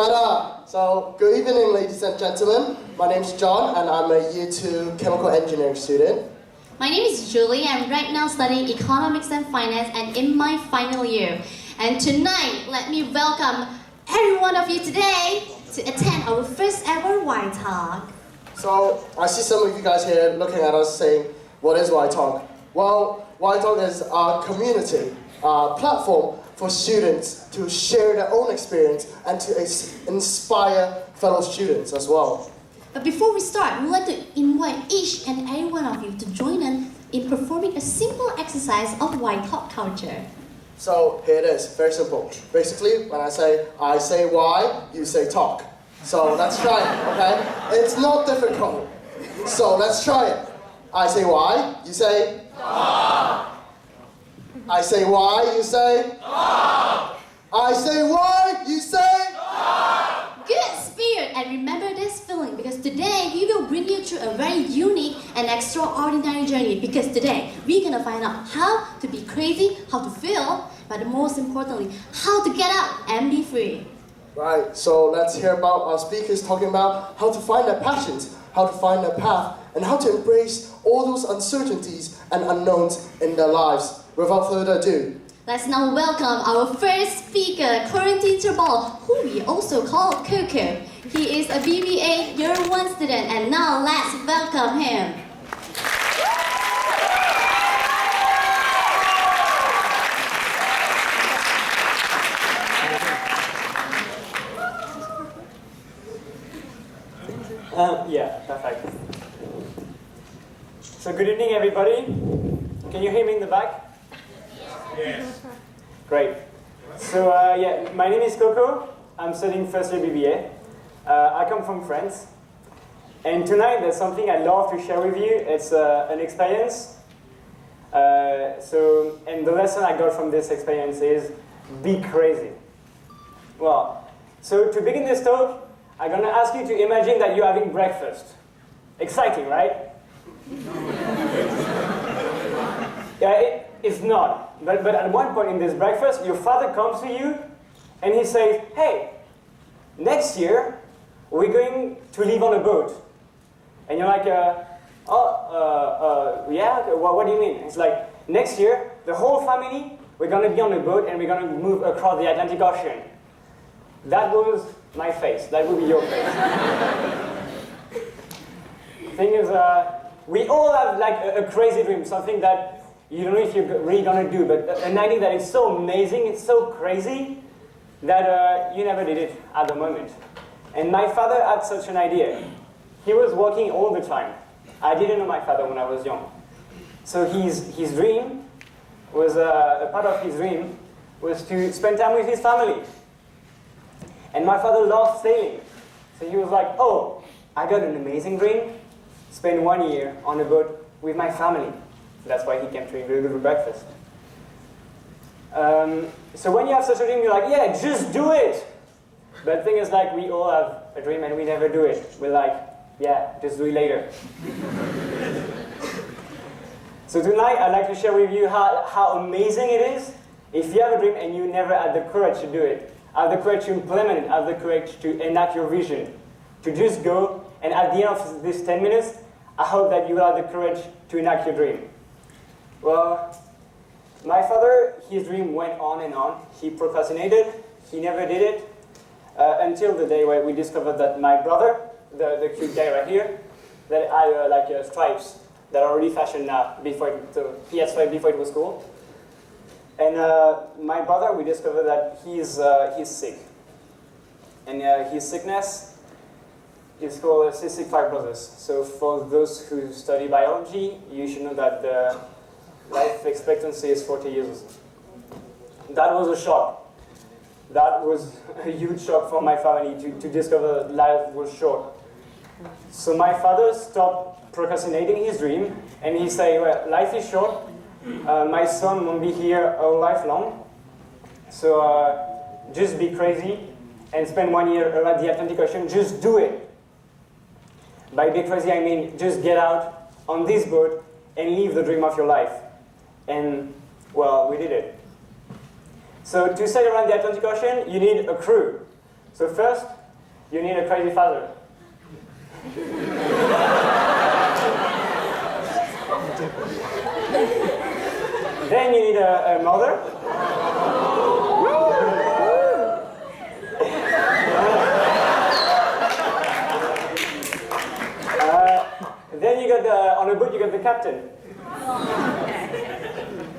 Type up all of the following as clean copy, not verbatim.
Tada! So, good evening, ladies and gentlemen. My name is John, and I'm a Year 2 Chemical Engineering student. My name is Julie. I'm right now studying Economics and Finance and in my final year. And tonight, let me welcome every one of you today to attend our first ever Y Talk. So, I see some of you guys here looking at us saying, what is Y Talk? Well, Y Talk is our community, platform for students to share their own experience and to inspire fellow students as well. But before we start, we'd like to invite each and every one of you to join us in performing a simple exercise of Y Talk culture. So here it is, very simple. Basically, when I say Y, you say talk. So let's try it, okay? It's not difficult. So let's try it. I say Y, you say talk. I say Y, you say talk. I say Y, you say talk. Good spirit, and remember this feeling because today we will bring you through a very unique and extraordinary journey because today we're gonna find out how to be crazy, how to feel, but most importantly, how to get up and be free. Right, so let's hear about our speakers talking about how to find their passions, how to find their path, and how to embrace all those uncertainties and unknowns in their lives. Without further ado, let's now welcome our first speaker, Corentin Trebaol, who we also call Coco. He is a BBA Year 1 student, and now let's welcome him. Yeah, perfect. So good evening, everybody. Can you hear me in the back? Yes. Great. So yeah, my name is Coco. I'm studying first year BBA. I come from France. And tonight there's something I'd love to share with you. It's an experience. And the lesson I got from this experience is be crazy. Well, so to begin this talk, I'm going to ask you to imagine that you're having breakfast. Exciting, right? Yeah, it's not. But at one point in this breakfast, your father comes to you and he says, hey, next year, we're going to live on a boat. And you're like, yeah, what do you mean? It's like, next year, the whole family, we're going to be on a boat and we're going to move across the Atlantic Ocean. That was my face. That would be your face. Thing is, we all have like a crazy dream, something that you don't know if you're really gonna do, but an idea that is so amazing, it's so crazy, that you never did it at the moment. And my father had such an idea. He was working all the time. I didn't know my father when I was young. So his dream was, a part of his dream was to spend time with his family. And my father loved sailing. So he was like, oh, I got an amazing dream. Spend 1 year on a boat with my family. That's why he came to England for breakfast. So when you have such a dream, you're like, yeah, just do it. But the thing is, like, we all have a dream and we never do it. We're like, yeah, just do it later. So tonight, I'd like to share with you how amazing it is if you have a dream and you never had the courage to do it. Have the courage to implement it, have the courage to enact your vision, to just go, and at the end of this 10 minutes, I hope that you will have the courage to enact your dream. Well, my father, his dream went on and on. He procrastinated, he never did it, until the day where we discovered that my brother, the cute guy right here, that had like stripes that are already fashioned now, he had stripes before it was cool. And my brother, we discovered that he's sick. And his sickness is called cystic fibrosis. So for those who study biology, you should know that the life expectancy is 40 years. That was a shock. That was a huge shock for my family to discover that life was short. So my father stopped procrastinating his dream, and he said, well, life is short. My son won't be here all life long, so just be crazy and spend 1 year around the Atlantic Ocean. Just do it. By be crazy, I mean just get out on this boat and live the dream of your life. And, well, we did it. So to sail around the Atlantic Ocean, you need a crew. So first, you need a crazy father. Then you need a mother. Then you got on a boat you got the captain.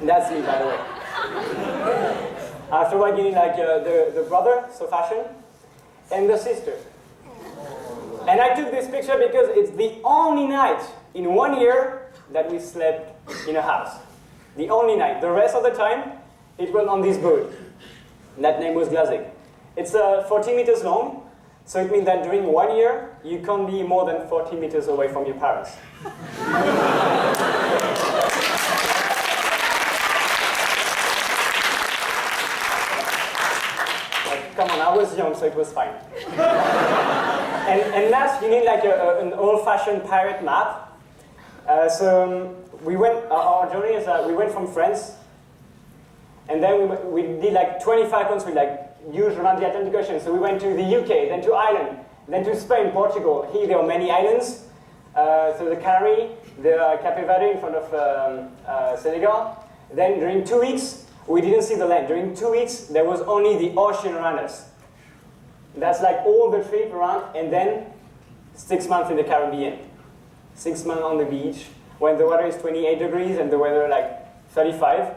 That's me, by the way. Afterward you need like the brother, so fashion, and the sister. And I took this picture because it's the only night in 1 year that we slept in a house. The only night. The rest of the time, it was on this boat. That name was Glazig. It's 40 meters long, so it means that during 1 year, you can't be more than 40 meters away from your parents. Like, come on, I was young, so it was fine. And last, you need like an old-fashioned pirate map. We went, our journey is we went from France, and then we did like 25 countries, like huge around the Atlantic Ocean. So we went to the UK, then to Ireland, then to Spain, Portugal. Here there are many islands. So the Canary, the Cape Verde in front of Senegal. Then during 2 weeks, we didn't see the land. During 2 weeks, there was only the ocean around us. That's like all the trip around, and then 6 months in the Caribbean. 6 months on the beach, when the water is 28 degrees and the weather like 35.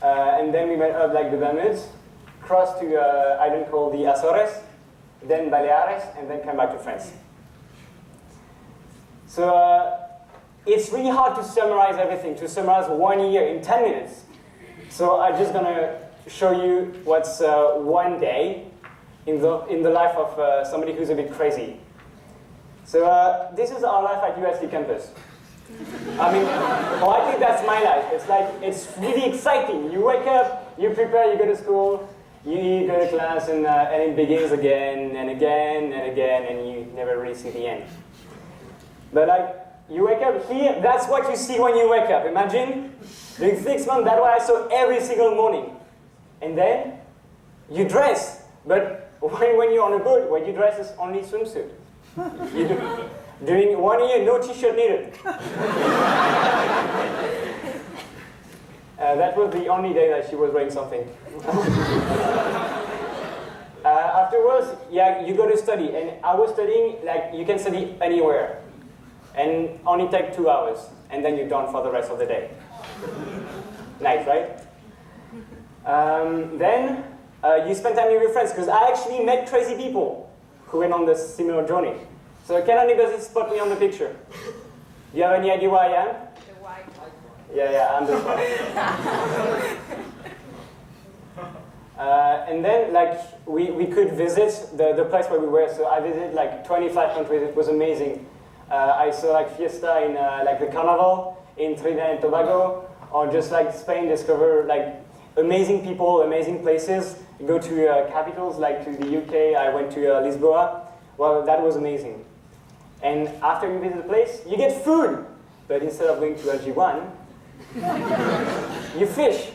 And then we went up like the Bermuds, crossed to an island called the Azores, then Baleares, and then came back to France. So it's really hard to summarize everything, to summarize 1 year in 10 minutes. So I'm just gonna show you what's 1 day in the life of somebody who's a bit crazy. So this is our life at UST campus. I mean, well, I think that's my life. It's like, it's really exciting. You wake up, you prepare, you go to school, you go to class, and it begins again and again and again, and you never really see the end. But like, you wake up here, that's what you see when you wake up. Imagine, during 6 months, that's what I saw every single morning. And then, you dress. But when you're on a boat, what you dress is only swimsuit. During 1 year, no t-shirt needed. That was the only day that she was wearing something. Afterwards, yeah, you go to study. And I was studying, like, you can study anywhere. And only take 2 hours. And then you're done for the rest of the day. Nice, right? Then you spend time with your friends. Because I actually met crazy people who went on this similar journey. So can anybody spot me on the picture? Do you have any idea where I am? The white. Yeah, I'm this one. And then, like, we could visit the place where we were. So I visited like 25 countries. It was amazing. I saw like fiesta in like the carnival in Trinidad and Tobago, or just like Spain, discover like amazing people, amazing places. Go to capitals like to the UK. I went to Lisboa. Well, that was amazing. And after you visit the place, you get food. But instead of going to LG1, you fish.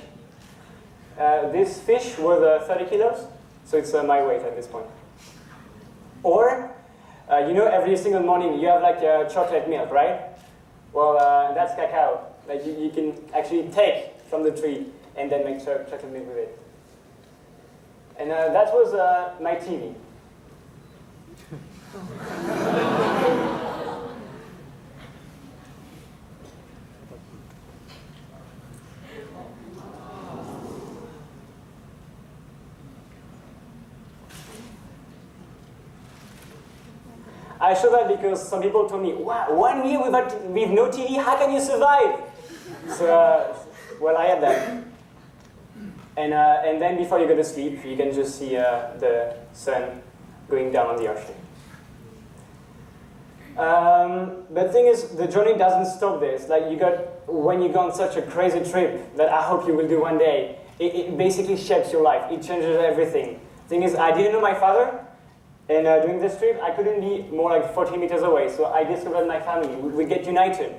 This fish was 30 kilos, so it's my weight at this point. Or, you know, every single morning you have like chocolate milk, right? Well, that's cacao. Like you can actually take from the tree and then make chocolate milk with it. And that was my TV. I show that because some people told me, wow, 1 year with no TV, how can you survive? So, well, I had that. And then before you go to sleep, you can just see the sun going down on the ocean. But the thing is, the journey doesn't stop there. It's like when you go on such a crazy trip that I hope you will do one day, it basically shapes your life. It changes everything. The thing is, I didn't know my father, and during this trip, I couldn't be more like 40 meters away, so I discovered my family. We get united.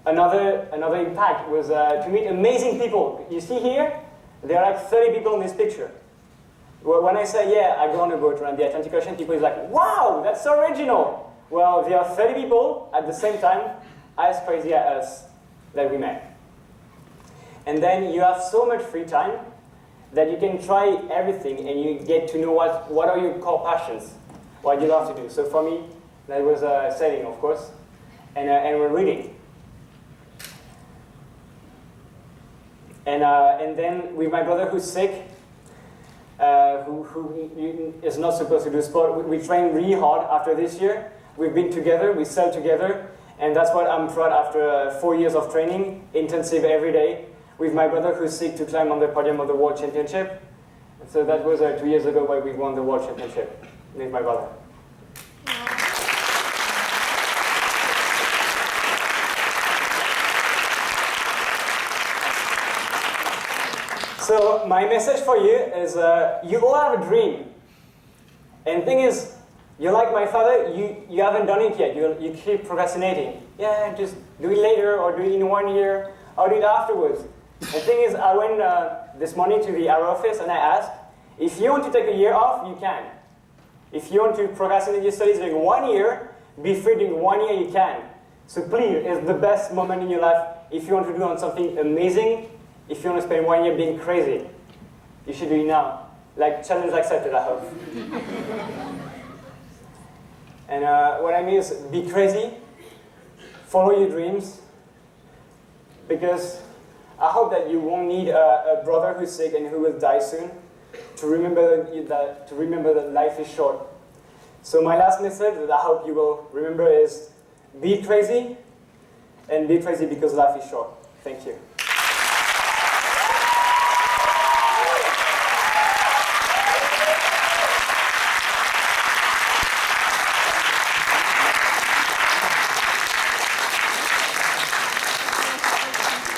Another impact was to meet amazing people. You see here, there are like 30 people in this picture. When I say, yeah, I go on a boat around the Atlantic Ocean, people is like, wow, that's so original. Well, there are 30 people at the same time as crazy as us that we met. And then you have so much free time that you can try everything and you get to know what are your core passions, what you love to do. So for me, that was sailing, of course, and we're reading. And then with my brother who's sick, who is not supposed to do sport, we train really hard after this year. We've been together, we sail together, and that's what I'm proud after 4 years of training, intensive every day, with my brother who's sick to climb on the podium of the World Championship. So that was 2 years ago where we won the World Championship with my brother. So my message for you is you all have a dream. And the thing is, you're like my father, you haven't done it yet. You keep procrastinating. Yeah, just do it later, or do it in 1 year, or do it afterwards. The thing is, I went this morning to the our office and I asked, if you want to take a year off, you can. If you want to procrastinate your studies during 1 year, be free during 1 year, you can. So please, it's the best moment in your life. If you want to do on something amazing, if you want to spend 1 year being crazy, you should do it now. Like, challenge accepted, I hope. And what I mean is, be crazy, follow your dreams, because I hope that you won't need a brother who's sick and who will die soon to remember that life is short. So my last message that I hope you will remember is, be crazy, and be crazy because life is short. Thank you.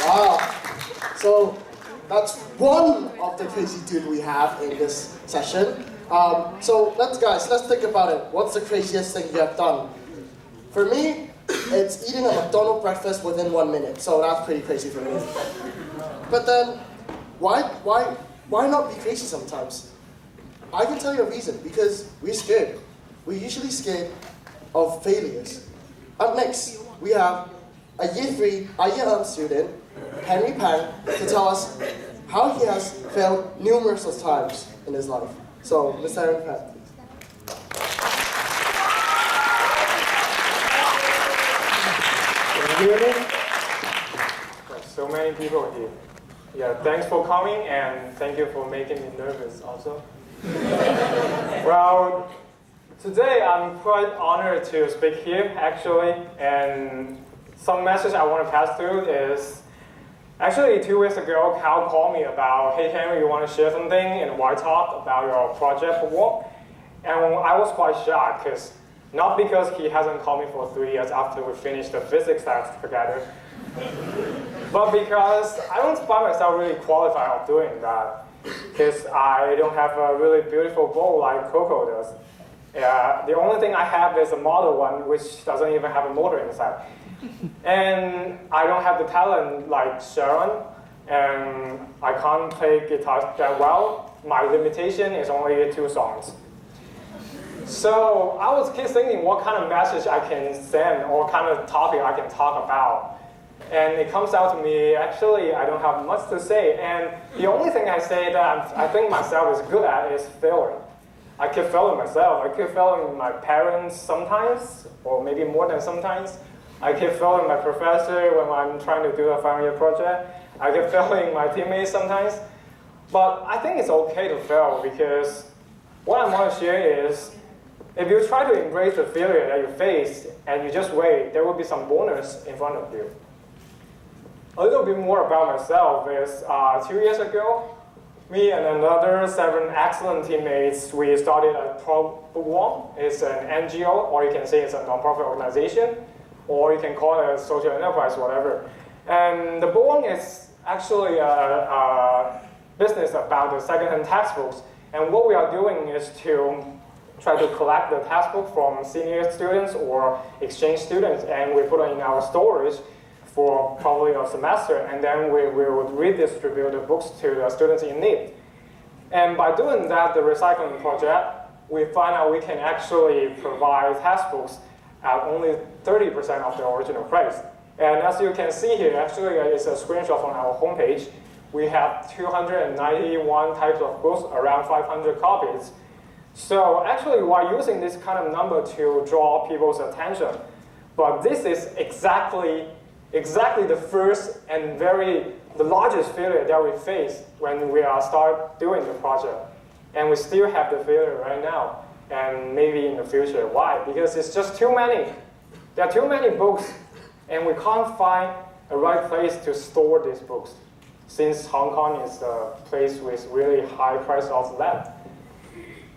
Wow. So that's one of the crazy dude we have in this session. So let's think about it. What's the craziest thing you have done? For me, it's eating a McDonald's breakfast within 1 minute. So that's pretty crazy for me. But then, why not be crazy sometimes? I can tell you a reason. Because we're scared. We're usually scared of failures. Up next, we have a year 3 IEM student, Henri Peng, to tell us how he has failed numerous times in his life. So, Mr. Henri Peng, please. Can you hear me? There's so many people here. Yeah, thanks for coming and thank you for making me nervous also. Well, today I'm quite honored to speak here actually, and some message I want to pass through is, actually 2 weeks ago, Cal called me about, hey Henry, you want to share something in White Talk about your project work? And I was quite shocked, because he hasn't called me for 3 years after we finished the physics test together, but because I don't find myself really qualified of doing that, because I don't have a really beautiful bow like Coco does. The only thing I have is a model one, which doesn't even have a motor inside. And I don't have the talent like Sharon, and I can't play guitar that well. My limitation is only 2 songs. So I was keep thinking what kind of message I can send or what kind of topic I can talk about. And it comes out to me, actually, I don't have much to say. And the only thing I say that I think myself is good at is failing. I keep failing myself. I keep failing my parents sometimes, or maybe more than sometimes. I keep failing my professor when I'm trying to do a final year project. I keep failing my teammates sometimes. But I think it's okay to fail, because what I want to share is, if you try to embrace the failure that you face and you just wait, there will be some bonus in front of you. A little bit more about myself is 2 years ago, me and another 7 excellent teammates, we started a Trebaol. It's an NGO, or you can say it's a non-profit organization, or you can call it a social enterprise, whatever. And the Boeing is actually a business about the second-hand textbooks. And what we are doing is to try to collect the textbook from senior students or exchange students, and we put it in our storage for probably a semester, and then we would redistribute the books to the students in need. And by doing that, the recycling project, we find out we can actually provide textbooks at only 30% of the original price. And as you can see here, actually it's a screenshot from our homepage. We have 291 types of books, around 500 copies. So actually we're using this kind of number to draw people's attention. But this is exactly the first and the largest failure that we face when we start doing the project. And we still have the failure right now, and maybe in the future. Why? Because it's just too many. There are too many books, and we can't find a right place to store these books, since Hong Kong is a place with really high price of land.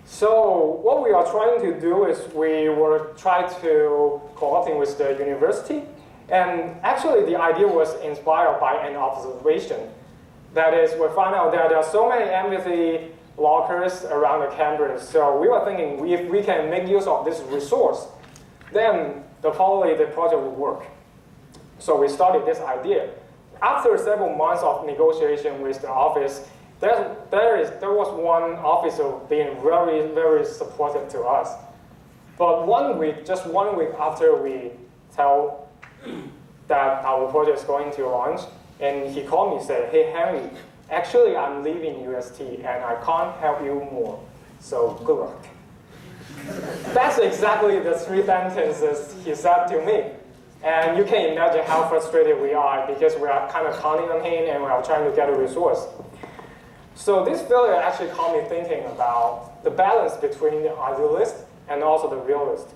So what we are trying to do is we were trying to cooperate with the university. And actually, the idea was inspired by an observation. That is, we found out that there are so many empathy lockers around the campus. So we were thinking, if we can make use of this resource, then probably the project will work. So we started this idea. After several months of negotiation with the office, there was one officer being very, very supportive to us. But just 1 week after we tell that our project is going to launch, and he called me and said, "Hey Henry, actually I'm leaving UST and I can't help you more, so good luck." That's exactly the 3 sentences he said to me. And you can imagine how frustrated we are, because we are kind of counting on him and we are trying to get a resource. So this failure actually got me thinking about the balance between the idealist and also the realist.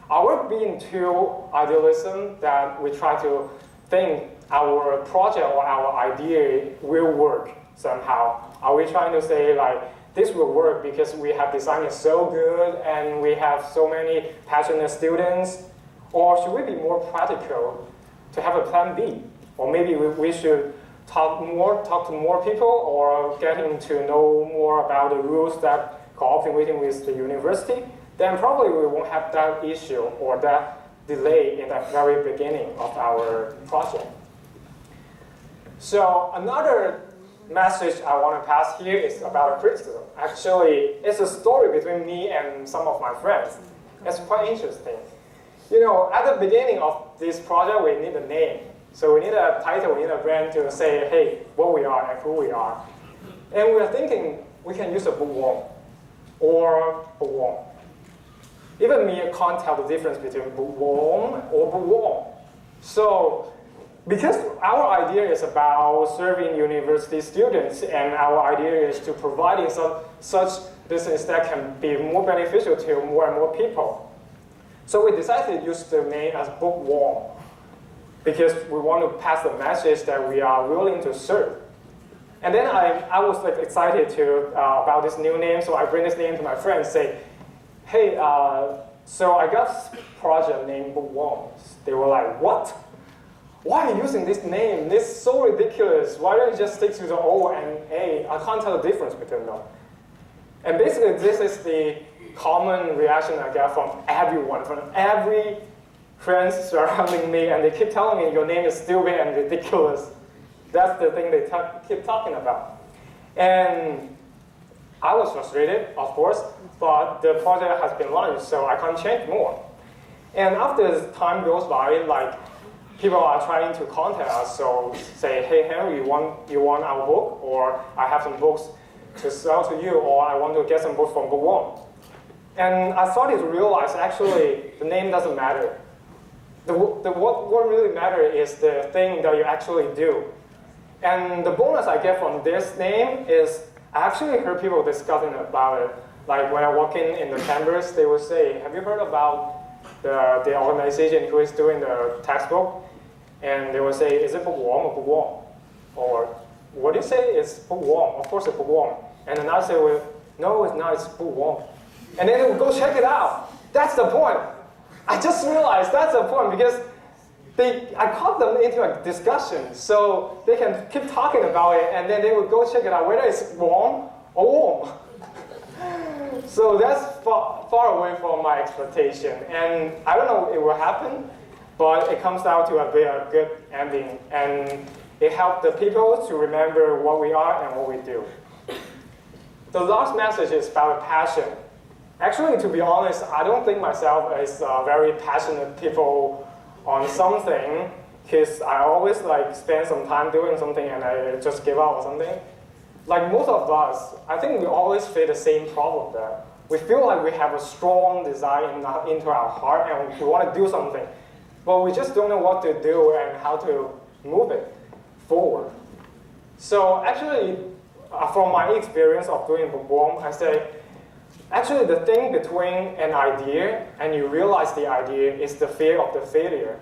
Are we being too idealism that we try to think our project or our idea will work somehow? Are we trying to say like, this will work because we have designed it so good and we have so many passionate students? Or should we be more practical to have a plan B? Or maybe we should talk to more people, or getting to know more about the rules that cooperating with the university? Then probably we won't have that issue or that delay in the very beginning of our project. So another message I want to pass here is about criticism. Actually, it's a story between me and some of my friends. It's quite interesting. You know, at the beginning of this project, we need a name. So we need a title, we need a brand to say, hey, what we are and who we are. And we were thinking we can use a bookworm or bookworm. Even me can't tell the difference between bookworm or bookworm. So, because our idea is about serving university students, and our idea is to providing such business that can be more beneficial to more and more people. So we decided to use the name as bookworm, because we want to pass the message that we are willing to serve. And then I was like excited about this new name, so I bring this name to my friends, say, hey, so I got this project named Bookworms. They were like, what? Why are you using this name? This is so ridiculous. Why don't you just stick to the O and A? I can't tell the difference between them. And basically, this is the common reaction I get from everyone, from every friends surrounding me, and they keep telling me your name is stupid and ridiculous. That's the thing they keep talking about. And I was frustrated, of course, but the project has been launched, so I can't change more. And after time goes by, like, people are trying to contact us, so say, hey, Henry, you want our book? Or I have some books to sell to you, or I want to get some books from Bookworm. And I started to realize, actually, the name doesn't matter. What really matters is the thing that you actually do. And the bonus I get from this name is I actually heard people discussing about it. Like when I walk in the campus, they will say, have you heard about the organization who is doing the textbook? And they will say, is it Bookworm or Bookworm? Or what do you say? It's Bookworm. Of course it's Bookworm. And another say, well, no, it's not, it's Bookworm. And then they will go check it out. That's the point. I just realized that's the point, because I caught them into a discussion, so they can keep talking about it, and then they would go check it out, whether it's warm or warm. So that's far away from my expectation, and I don't know if it will happen, but it comes down to a good ending, and it helped the people to remember what we are and what we do. the last message is about passion. Actually, to be honest, I don't think myself as very passionate people on something, because I always like spend some time doing something and I just give up or something. Like most of us, I think we always face the same problem there. We feel like we have a strong desire into our heart and we want to do something, but we just don't know what to do and how to move it forward. So actually, from my experience of doing bookworm, I say, actually the thing between an idea and you realize the idea is the fear of the failure.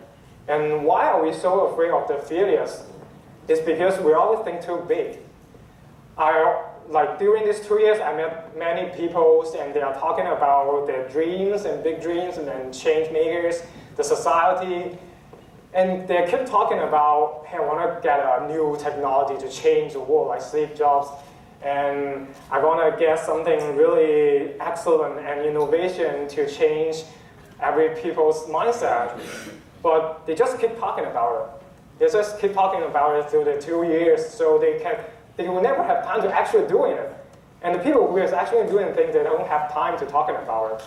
And why are we so afraid of the failures? It's because we always think too big. Like during these 2 years, I met many people and they are talking about their dreams and big dreams and then change makers, the society. And they keep talking about, hey, I want to get a new technology to change the world, like Steve Jobs. And I want to get something really excellent and innovation to change every people's mindset. But they just keep talking about it. They just keep talking about it through the 2 years, so they will never have time to actually doing it. And the people who is actually doing things, they don't have time to talking about it.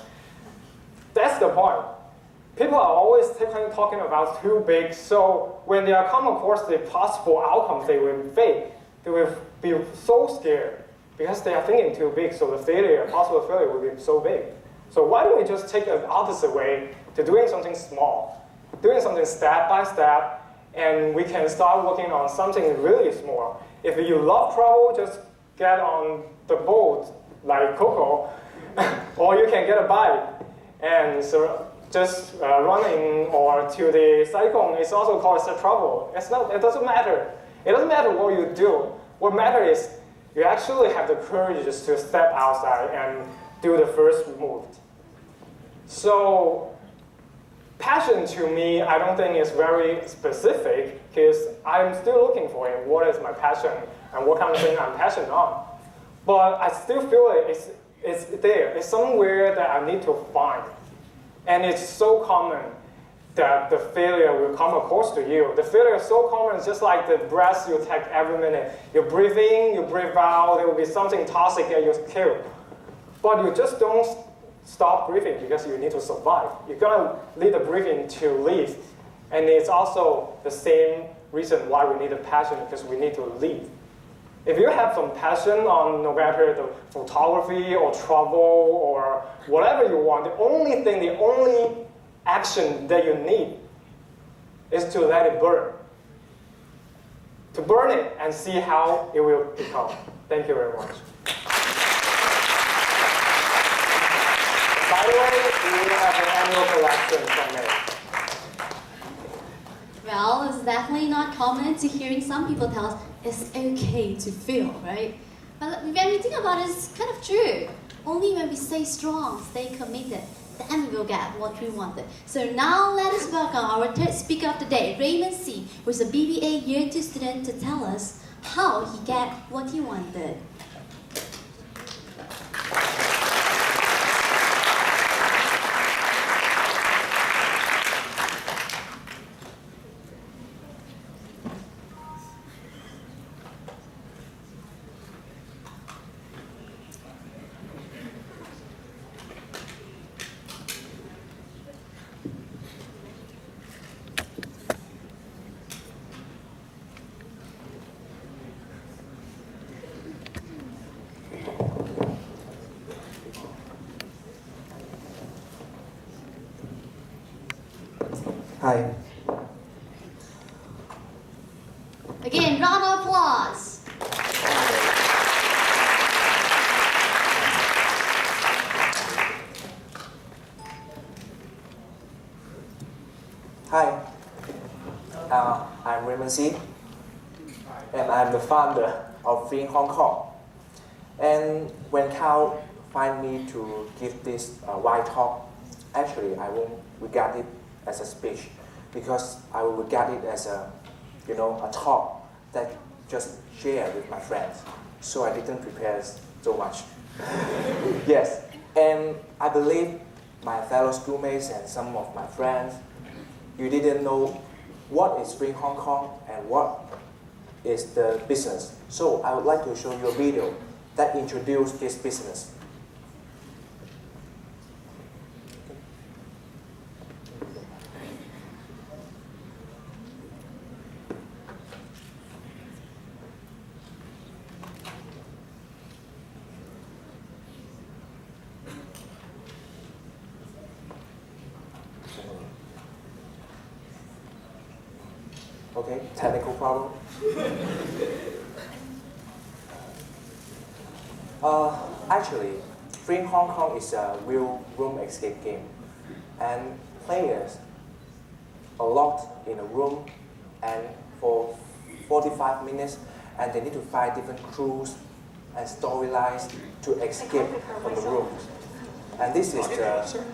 That's the point. People are always talking about too big, so when they are come across the possible outcomes they will face, they will be so scared because they are thinking too big, so the possible failure will be so big. So why don't we just take the opposite way to doing something small, doing something step by step, and we can start working on something really small. If you love travel, just get on the boat like Coco, or you can get a bike and so just running or to the cyclone. It's also called Trebaol. It doesn't matter. It doesn't matter what you do. What matters is you actually have the courage just to step outside and do the first move. So passion to me, I don't think is very specific because I'm still looking for it. What is my passion and what kind of thing I'm passionate on? But I still feel it's there. It's somewhere that I need to find. And it's so common that the failure will come across to you. The failure is so common, it's just like the breath you take every minute. You breathe in, you breathe out, there will be something toxic that you kill. But you just don't stop breathing because you need to survive. You're gonna lead the breathing to live. And it's also the same reason why we need a passion, because we need to live. If you have some passion on no matter the photography or travel or whatever you want, the only action that you need is to let it burn. To burn it and see how it will become. Thank you very much. By the way, we have an annual collection from me. Well, it's definitely not common to hearing some people tell us it's okay to fail, right? But when we think about it, it's kind of true. Only when we stay strong, stay committed, then we will get what we wanted. So now let us welcome our third speaker of the day, Raymond Sze, who is a BBA Year 2 student, to tell us how he got what he wanted. Hi. Again, round of applause. Hi. I'm Raymond Sze, and I'm the founder of FreeingHK. And when Cal find me to give this wide talk, actually I won't regard it as a speech, because I will regard it as a talk that just share with my friends. So I didn't prepare so much. Yes, and I believe my fellow schoolmates and some of my friends, you didn't know what is FreeingHK and what is the business. So I would like to show you a video that introduced this business. Okay, technical problem. Actually, Freeing Hong Kong is a real room escape game, and players are locked in a room and for 45 minutes, and they need to find different clues and storylines to escape from the room. And this is the...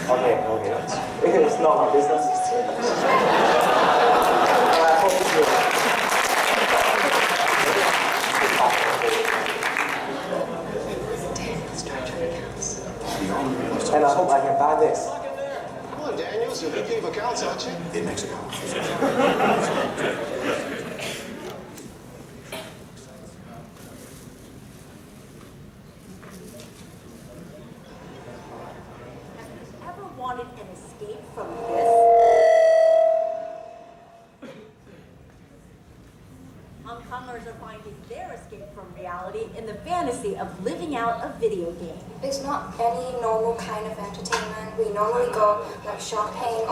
Okay. It's not my business. I hope you will. And I hope I can buy this. Come on, Daniels, you're VP of accounts, aren't you? In Mexico. Wanted an escape from this? Hong Kongers are finding their escape from reality in the fantasy of living out a video game. It's not any normal kind of entertainment. We normally go like shopping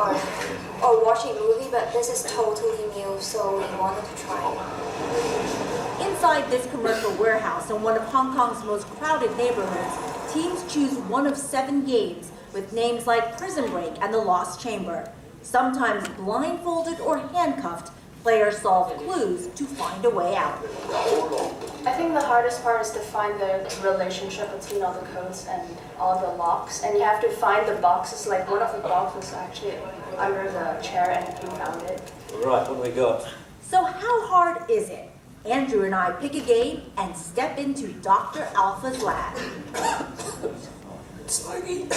or watching a movie, but this is totally new, so we wanted to try it. Inside this commercial warehouse in one of Hong Kong's most crowded neighborhoods, teams choose one of 7 games with names like Prison Break and The Lost Chamber. Sometimes blindfolded or handcuffed, players solve clues to find a way out. I think the hardest part is to find the relationship between all the codes and all the locks. And you have to find the boxes, like one of the boxes was actually under the chair and you found it. Right, what do we got? So how hard is it? Andrew and I pick a game and step into Dr. Alpha's lab. Smoky.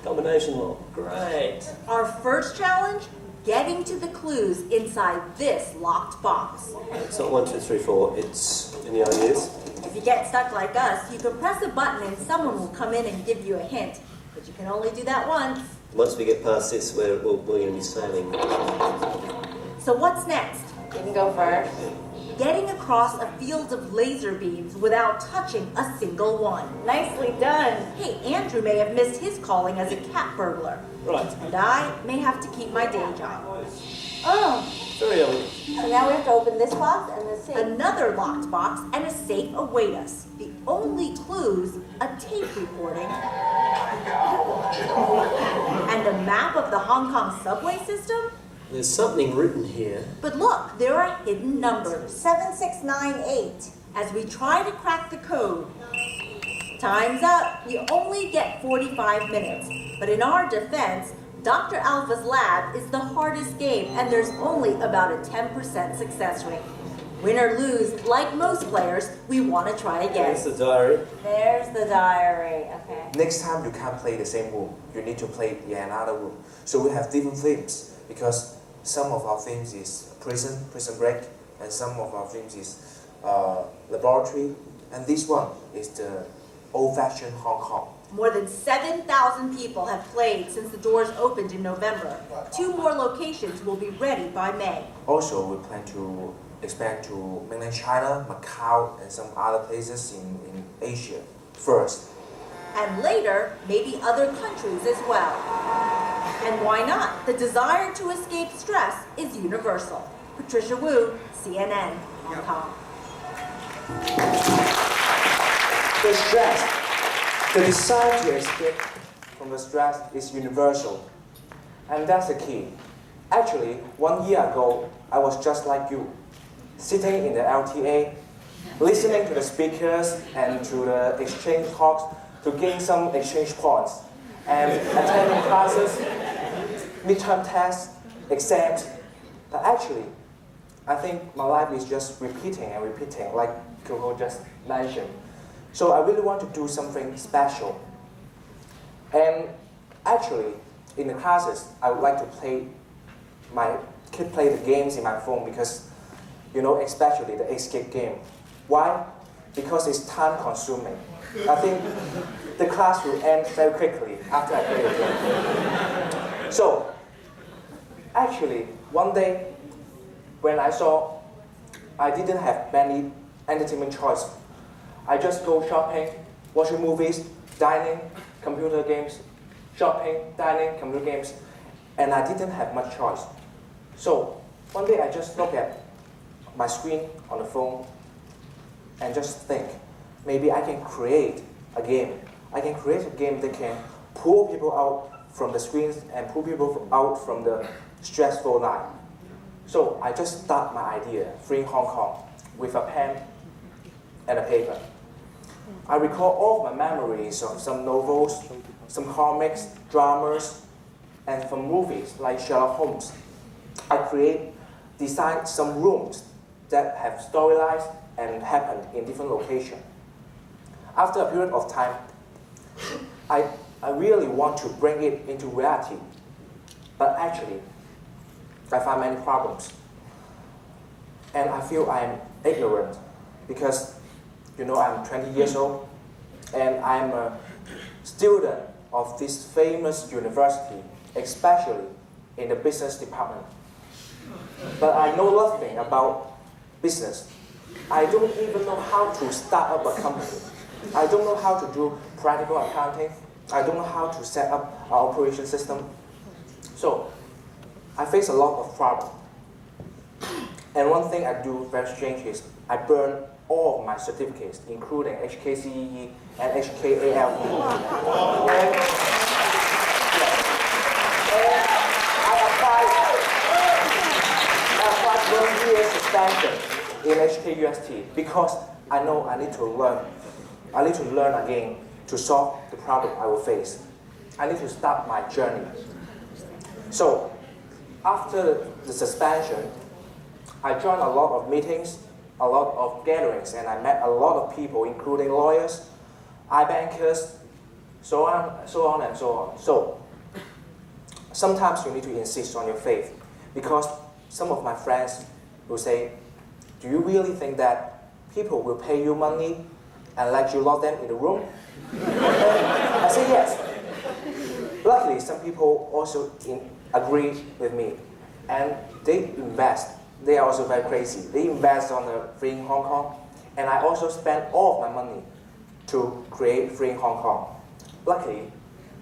Combination lock, great. Our first challenge, getting to the clues inside this locked box. It's not 1, 2, 3, 4, it's any ideas? If you get stuck like us, you can press a button and someone will come in and give you a hint. But you can only do that once. Once we get past this, we're going to be sailing. So what's next? You can go first. Getting across a field of laser beams without touching a single one. Nicely done. Hey, Andrew may have missed his calling as a cat burglar. Right. And I may have to keep my day job. Oh, Very elegant. so now we have to open this box and the safe. Another locked box and a safe await us. The only clues, a tape recording, and a map of the Hong Kong subway system. There's something written here. But look, there are hidden numbers. 7698. As we try to crack the code. Time's up. We only get 45 minutes. But in our defense, Dr. Alpha's lab is the hardest game, and there's only about a 10% success rate. Win or lose, like most players, we want to try again. There's the diary. There's the diary. Okay. Next time you can't play the same room. You need to play in another room. So we have different themes because some of our themes is prison break, and some of our themes is laboratory, and this one is the old-fashioned Hong Kong. More than 7,000 people have played since the doors opened in November. 2 more locations will be ready by May. Also, we plan to expand to mainland China, Macau, and some other places in Asia first. And later, maybe other countries as well. And why not? The desire to escape stress is universal. Patricia Wu, CNN, Hong Kong. The stress, the desire to escape from the stress is universal. And that's the key. Actually, 1 year ago, I was just like you, sitting in the LTA, listening to the speakers and to the exchange talks to gain some exchange points, and attending classes, midterm tests, exams. But actually, I think my life is just repeating and repeating, like Coco just mentioned. So I really want to do something special. And actually, in the classes, I would like to keep play the games in my phone because especially the escape game. Why? Because it's time consuming. I think the class will end very quickly after I play the game. So, actually, one day when I saw I didn't have many entertainment choice, I just go shopping, watching movies, dining, computer games, shopping, dining, computer games, and I didn't have much choice. So one day I just look at my screen on the phone and just think, maybe I can create a game. I can create a game that can pull people out from the screens and pull people out from the stressful life. So I just start my idea, Freeing Hong Kong, with a pen and a paper. I recall all my memories of some novels, some comics, dramas, and from movies like Sherlock Holmes. I design some rooms that have storylines and happen in different locations. After a period of time, I really want to bring it into reality, but actually, I find many problems. And I feel I'm ignorant because, I'm 20 years old and I'm a student of this famous university, especially in the business department. But I know nothing about business. I don't even know how to start up a company. I don't know how to do practical accounting. I don't know how to set up our operation system. So I face a lot of problems. And one thing I do very strange is I burn all of my certificates, including HKCEE and HKAL. And I applied 1 year suspension in HKUST because I know I need to learn. I need to learn again to solve the problem I will face. I need to start my journey. So after the suspension, I joined a lot of meetings, a lot of gatherings, and I met a lot of people, including lawyers, iBankers, so on and so on. So sometimes you need to insist on your faith because some of my friends will say, do you really think that people will pay you money and let you lock them in the room? I say yes. Luckily, some people also agree with me and they invest. They are also very crazy. They invest on the Freeing Hong Kong, and I also spend all of my money to create Freeing Hong Kong. Luckily,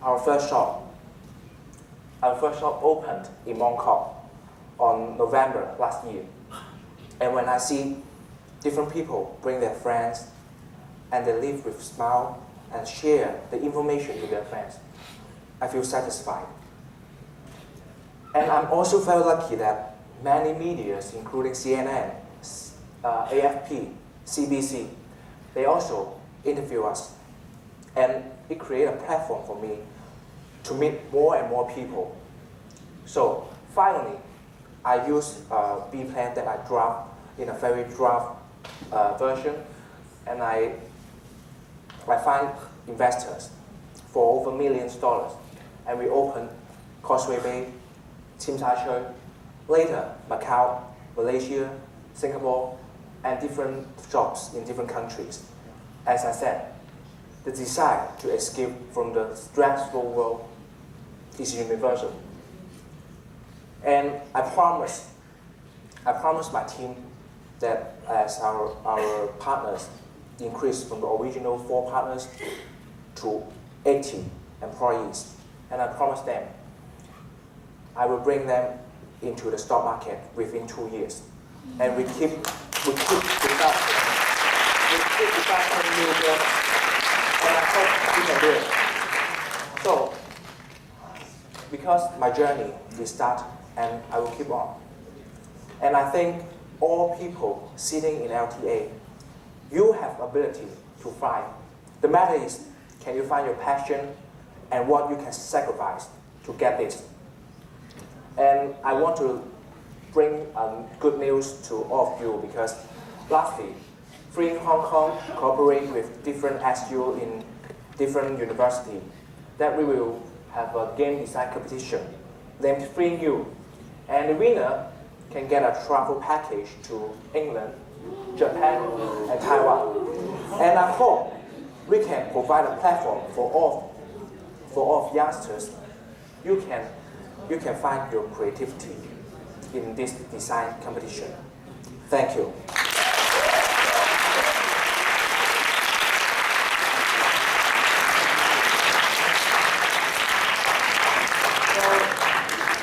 our first shop opened in Mong Kok on November last year. And when I see different people bring their friends and they leave with a smile and share the information with their friends, I feel satisfied. And I'm also very lucky that many medias, including CNN, AFP, CBC, they also interview us. And it created a platform for me to meet more and more people. So finally, I use a B plan that I draft in a very draft version, and I find investors for over millions of dollars. And we open Causeway Bay, Tsim Sha Tsui, later Macau, Malaysia, Singapore, and different shops in different countries. As I said, the desire to escape from the stressful world is universal. And I promise my team that as our partners increase from the original 4 partners to 80 employees, and I promise them I will bring them into the stock market within 2 years. And we keep developing new products, and I hope we can do it. So, because my journey will start and I will keep on. And I think all people sitting in LTA, you have ability to fly. The matter is, can you find your passion and what you can sacrifice to get this? And I want to bring good news to all of you because lastly, Freeing Hong Kong cooperate with different SU in different universities that we will have a game design competition named Freeing You. And the winner can get a travel package to England, Japan, and Taiwan. And I hope we can provide a platform for all of youngsters. You can find your creativity in this design competition. Thank you.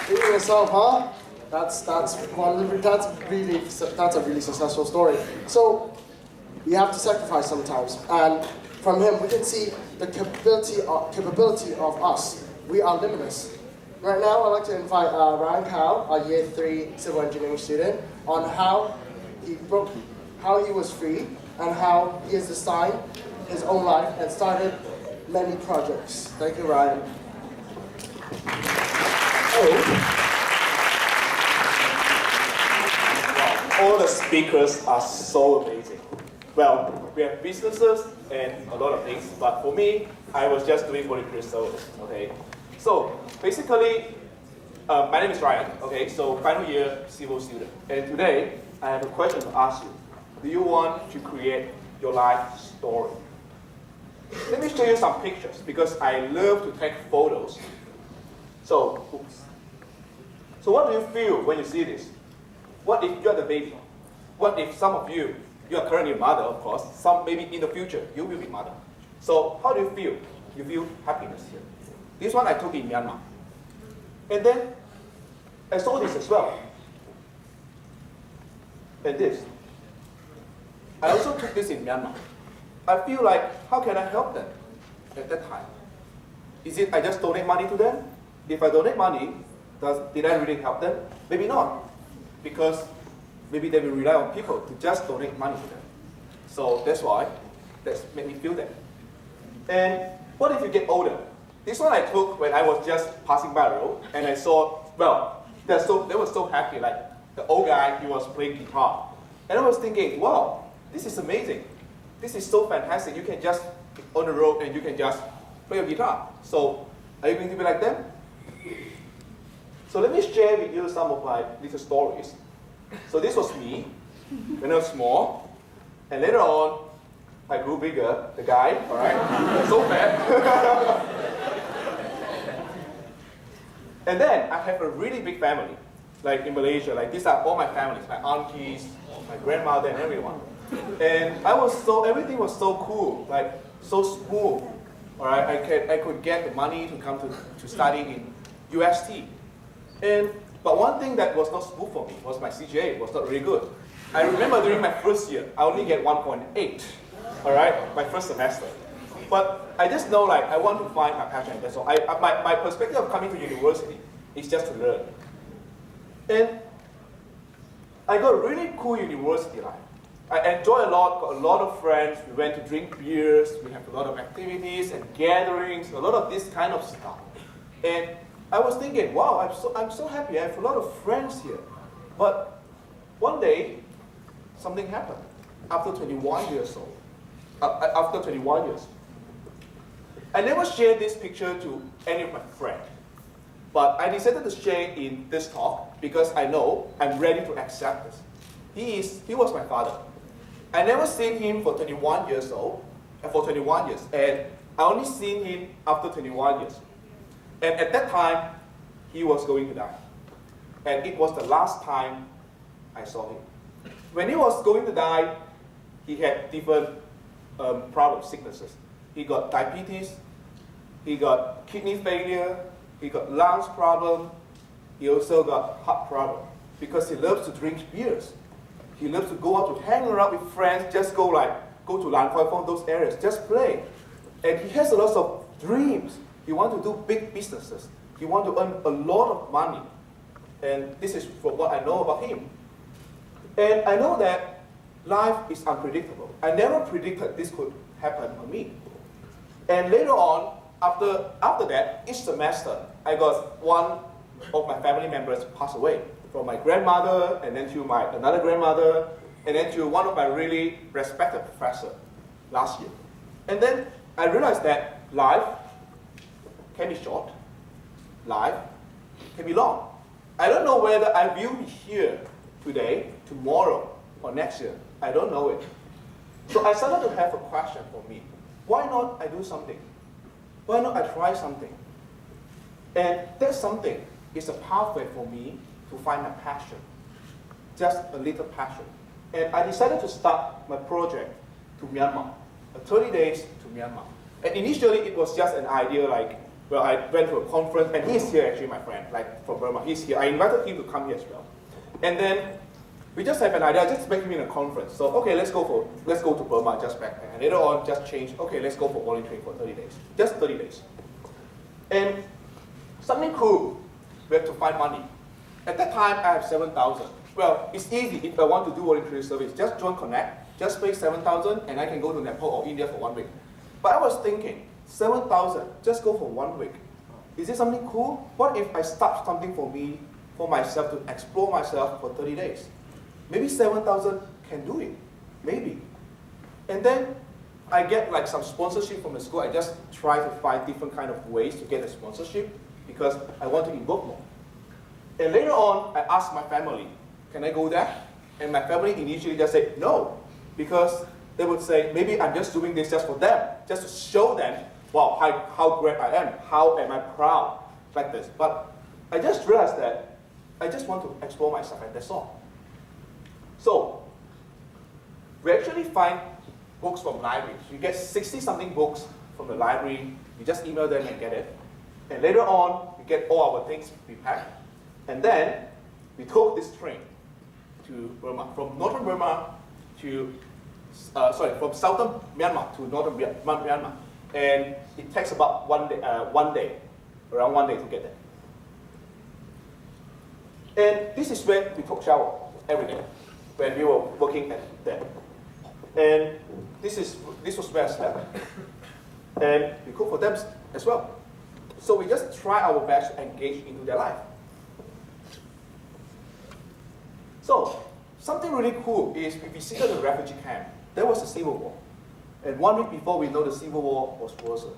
Beating yourself, huh? That's a really successful story. So we have to sacrifice sometimes, and from him we can see the capability of us. We are limitless. Right now, I'd like to invite Ryan Cow, a Year 3 civil engineering student, on how he was free and how he has designed his own life and started many projects. Thank you, Ryan. All the speakers are so amazing. Well, we have businesses and a lot of things, but for me, I was just doing volunteer service, okay? So, basically, my name is Ryan, okay? So, final year civil student. And today, I have a question to ask you. Do you want to create your life story? Let me show you some pictures, because I love to take photos. So, what do you feel when you see this? What if you're the baby? What if some of you are currently a mother, of course, some maybe in the future, you will be mother. So how do you feel? You feel happiness here. This one I took in Myanmar. And then I saw this as well. And this. I also took this in Myanmar. I feel like, how can I help them at that time? Is it I just donate money to them? If I donate money, did I really help them? Maybe not. Because maybe they will rely on people to just donate money to them. So that's why that's made me feel that. And what if you get older? This one I took when I was just passing by the road, and I saw, well, they were so happy, like the old guy, he was playing guitar. And I was thinking, wow, this is amazing. This is so fantastic. You can just on the road and you can just play your guitar. So are you going to be like them? So let me share with you some of my little stories. So this was me when I was small, and later on, I grew bigger, the guy, all right? So fat. And then I have a really big family, like in Malaysia. Like these are all my families, my aunties, my grandmother, and everyone. And everything was so cool, like so smooth. All right, I could get the money to come to study in UST. But one thing that was not smooth for me was my CGPA. It was not really good. I remember during my first year, I only get 1.8, all right, my first semester. But I just know, like, I want to find my passion. That's all. My perspective of coming to university is just to learn. And I got a really cool university life. I enjoy a lot, got a lot of friends. We went to drink beers. We have a lot of activities and gatherings, a lot of this kind of stuff. And I was thinking, wow, I'm so happy. I have a lot of friends here. But one day, something happened. After 21 years old, after 21 years, I never shared this picture to any of my friends. But I decided to share in this talk because I know I'm ready to accept this. He was my father. I never seen him for 21 years old, for 21 years, and I only seen him after 21 years. And at that time, he was going to die. And it was the last time I saw him. When he was going to die, he had different problems, sicknesses. He got diabetes, he got kidney failure, he got lungs problem, he also got heart problem. Because he loves to drink beers. He loves to go out to hang around with friends, just go to Lan Kwai Fong, those areas, just play. And he has a lot of dreams. He wants to do big businesses. He wants to earn a lot of money. And this is from what I know about him. And I know that life is unpredictable. I never predicted this could happen to me. And later on, after that, each semester, I got one of my family members pass away. From my grandmother, and then to another grandmother, and then to one of my really respected professor last year. And then I realized that life can be short, life can be long. I don't know whether I will be here today, tomorrow, or next year. I don't know it. So I started to have a question for me. Why not I do something? Why not I try something? And that something is a pathway for me to find my passion. Just a little passion. And I decided to start my project to Myanmar. 30 days to Myanmar. And initially it was just an idea like, well, I went to a conference, and he's here actually, my friend, like from Burma. He's here. I invited him to come here as well. And then we just have an idea, just make him in a conference. So okay, let's go to Burma, just backpack. And later on, just change. Okay, let's go for volunteering for 30 days, just 30 days. And something cool, we have to find money. At that time, I have 7,000. Well, it's easy if I want to do voluntary service. Just join Connect, just pay 7,000, and I can go to Nepal or India for 1 week. But I was thinking, 7,000, just go for 1 week. Is it something cool? What if I start something for me, for myself, to explore myself for 30 days? Maybe 7,000 can do it, maybe. And then I get like some sponsorship from the school. I just try to find different kind of ways to get a sponsorship because I want to involve more. And later on, I asked my family, can I go there? And my family initially just said no, because they would say, maybe I'm just doing this just for them, just to show them, wow, how great I am, how am I proud, like this. But I just realized that I just want to explore myself, and that's all. So, we actually find books from libraries. You get 60-something books from the library, you just email them and get it. And later on, we get all our things prepared. And then, we took this train to Burma, from northern Burma to, from southern Myanmar to northern Myanmar. And it takes about one day, around 1 day to get there. And this is when we took shower every day, when we were working at there. And this was where I slept. And we cook for them as well. So we just try our best to engage into their life. So, something really cool is we visited a refugee camp. There was a civil war. And 1 week before, we know the civil war was worsened.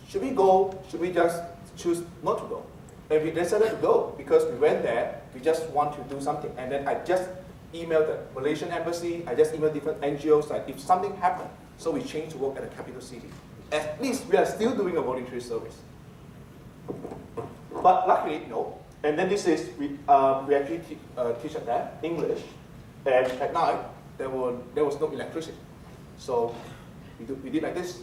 Should we go? Should we just choose not to go? And we decided to go because we went there. We just want to do something. And then I just emailed the Malaysian embassy. I just emailed different NGOs that if something happened, so we changed to work at the capital city. At least we are still doing a voluntary service. But luckily, no. And then this is, we actually teach at that, English. And at night, there was no electricity. So we did like this.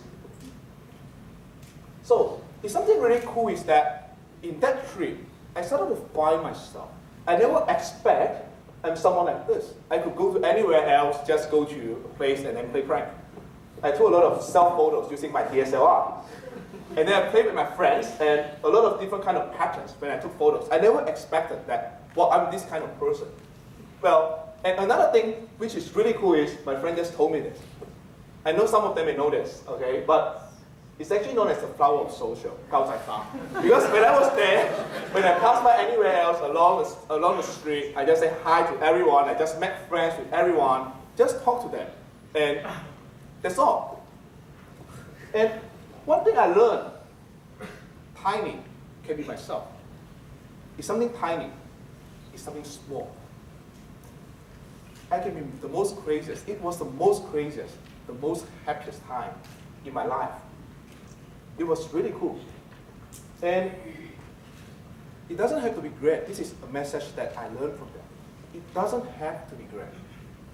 So, it's something really cool is that in that trip, I started to find myself. I never expect I'm someone like this. I could go to anywhere else, just go to a place and then play prank. I took a lot of self-photos using my DSLR. And then I played with my friends and a lot of different kind of patterns when I took photos. I never expected that, well, I'm this kind of person. Well, and another thing which is really cool is my friend just told me this. I know some of them may know this, okay? But it's actually known as the flower of social, Gaozai Farm. Because when I was there, when I passed by anywhere else along the street, I just say hi to everyone. I just make friends with everyone, just talk to them. And that's all. And one thing I learned, tiny can be myself. It's something tiny. It's something small. I can be the most craziest. It was the most craziest, the most happiest time in my life. It was really cool. And it doesn't have to be great. This is a message that I learned from them. It doesn't have to be great.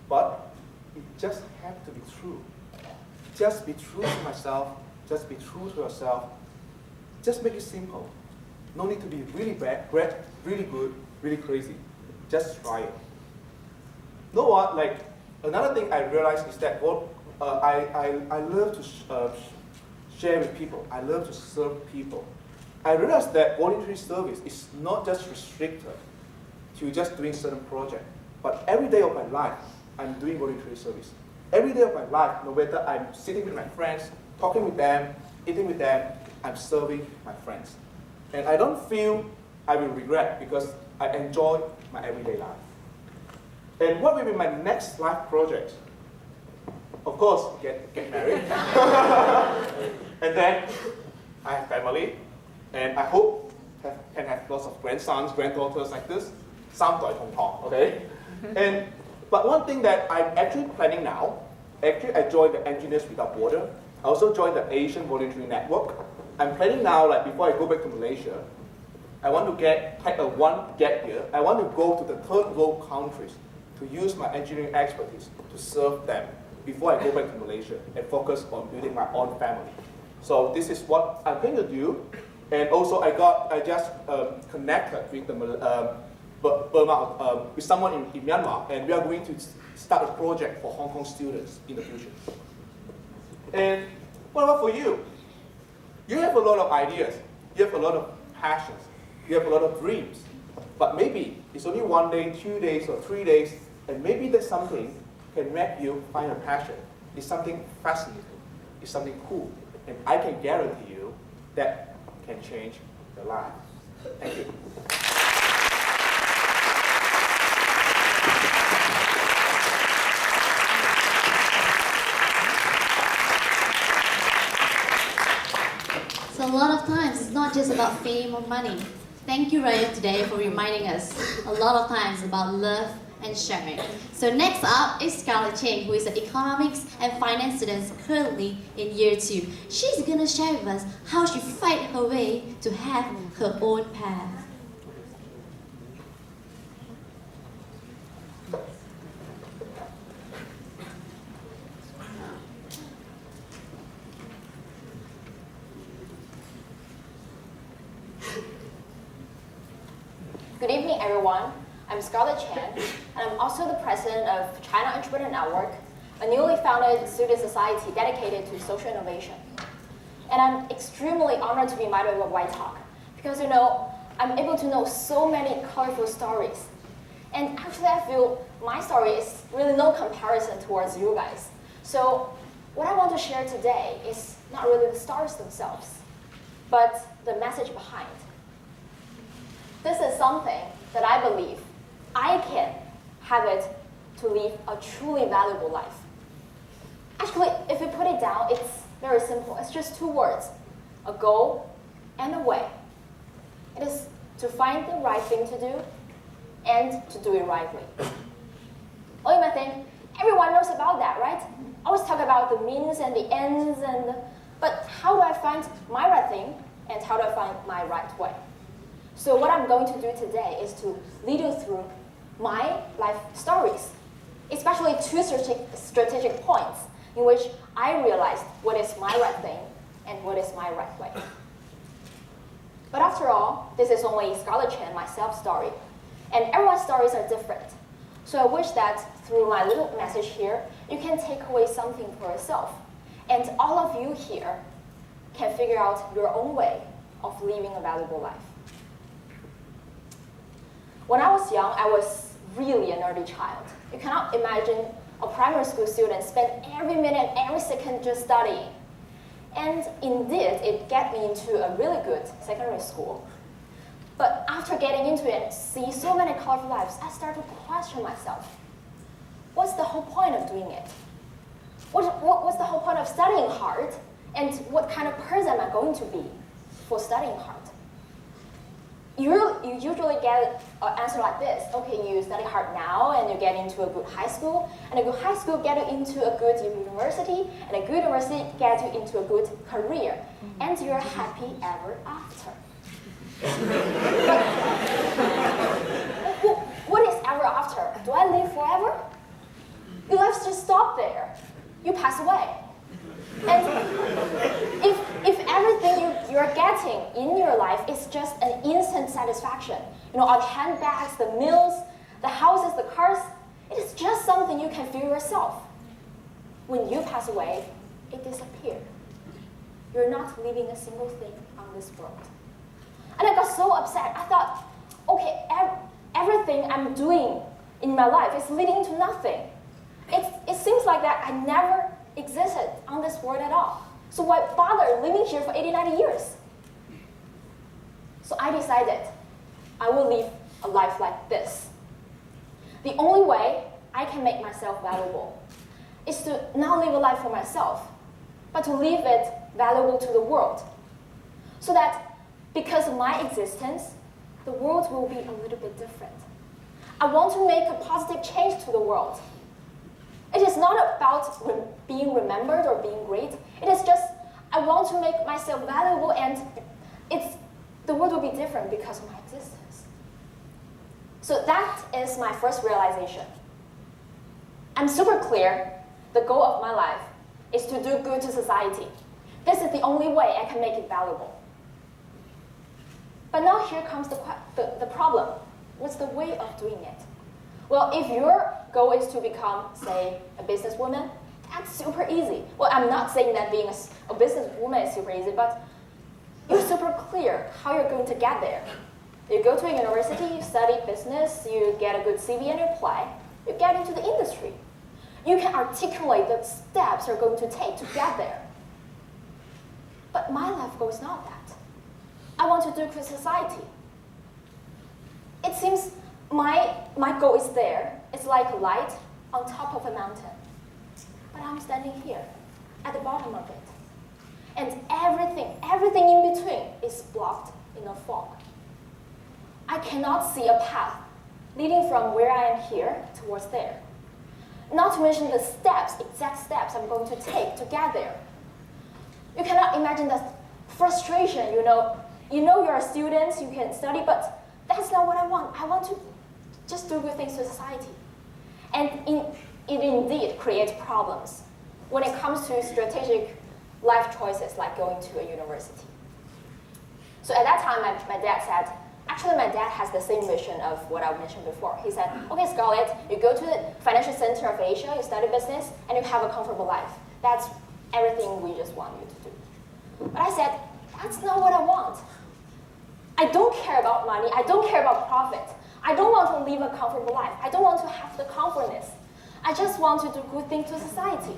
But it just has to be true. Just be true to myself. Just be true to yourself. Just make it simple. No need to be really bad, great, really good, really crazy. Just try it. You know what? Like, another thing I realized is that I love to share with people. I love to serve people. I realized that voluntary service is not just restricted to just doing certain projects, but every day of my life, I'm doing voluntary service. Every day of my life, no matter I'm sitting with my friends, talking with them, eating with them, I'm serving my friends. And I don't feel I will regret because I enjoy my everyday life. And what will be my next life project? Of course, get married. And then I have family. And I hope can have lots of grandsons, granddaughters like this. 三代同堂, okay? But one thing that I'm actually planning now, actually I joined the Engineers Without Border. I also joined the Asian Voluntary Network. I'm planning now, like before I go back to Malaysia, I want to take a one gap year. I want to go to the third world countries to use my engineering expertise to serve them before I go back to Malaysia and focus on building my own family. So this is what I'm going to do. And also I just connected with the Burma, with someone in Myanmar, and we are going to start a project for Hong Kong students in the future. And what about for you? You have a lot of ideas, you have a lot of passions, you have a lot of dreams, but maybe it's only 1 day, 2 days, or 3 days, and maybe there's something can make you find a passion. It's something fascinating, it's something cool, and I can guarantee you that can change your life. Thank you. So a lot of times, it's not just about fame or money. Thank you, Ryan, today for reminding us a lot of times about love and sharing. So next up is Scarlet Chen, who is an economics and finance student currently in year 2. She's gonna share with us how she fight her way to have her own path. Good evening, everyone. I'm Scarlet Chen, and I'm also the president of China Entrepreneur Network, a newly founded student society dedicated to social innovation. And I'm extremely honored to be invited to White Talk, because I'm able to know so many colorful stories. And actually, I feel my story is really no comparison towards you guys. So what I want to share today is not really the stories themselves, but the message behind. This is something that I believe I can have it to live a truly valuable life. Actually, if we put it down, it's very simple. It's just 2 words, a goal and a way. It is to find the right thing to do and to do it rightly. Oh, you might think, everyone knows about that, right? I always talk about the means and the ends, but how do I find my right thing and how do I find my right way? So what I'm going to do today is to lead you through my life stories, especially 2 strategic points in which I realized what is my right thing and what is my right way. But after all, this is only Scarlet Chen and myself story, and everyone's stories are different. So I wish that through my little message here, you can take away something for yourself, and all of you here can figure out your own way of living a valuable life. When I was young, I was really a nerdy child. You cannot imagine a primary school student spend every minute, every second just studying. And indeed, it got me into a really good secondary school. But after getting into it and see so many colorful lives, I started to question myself. What's the whole point of doing it? What's the whole point of studying hard? And what kind of person am I going to be for studying hard? You usually get an answer like this. Okay, you study hard now and you get into a good high school, and a good high school get you into a good university, and a good university get you into a good career, and you're happy ever after. But what is ever after? Do I live forever? Your life just stop there. You pass away. And if everything you're getting in your life is just an instant satisfaction, all the handbags, the meals, the houses, the cars, it is just something you can feel yourself. When you pass away, it disappears. You're not leaving a single thing on this world. And I got so upset. I thought, okay, everything I'm doing in my life is leading to nothing. It seems like that I never existed on this world at all. So why bother living here for 80, 90 years? So I decided I will live a life like this. The only way I can make myself valuable is to not live a life for myself, but to live it valuable to the world. So that because of my existence, the world will be a little bit different. I want to make a positive change to the world. It is not about being remembered or being great. It is just, I want to make myself valuable, and the world will be different because of my existence. So that is my first realization. I'm super clear, the goal of my life is to do good to society. This is the only way I can make it valuable. But now here comes the problem. What's the way of doing it? Well, if your goal is to become, say, a businesswoman, that's super easy. Well, I'm not saying that being a businesswoman is super easy, but you're super clear how you're going to get there. You go to a university, you study business, you get a good CV and you apply, you get into the industry. You can articulate the steps you're going to take to get there. But my life goal is not that. I want to do for society. It seems my goal is there. It's like light on top of a mountain. But I'm standing here, at the bottom of it. And everything in between is blocked in a fog. I cannot see a path leading from where I am here towards there. Not to mention the exact steps I'm going to take to get there. You cannot imagine the frustration, you know you're a student, you can study, but that's not what I want. I want to just do good things to society. And it indeed creates problems when it comes to strategic life choices like going to a university. So at that time, my dad said, actually my dad has the same vision of what I mentioned before. He said, okay, Scarlet, you go to the financial center of Asia, you study business, and you have a comfortable life. That's everything we just want you to do. But I said, that's not what I want. I don't care about money. I don't care about profit. I don't want to live a comfortable life. I don't want to have the comfortness. I just want to do good things to society.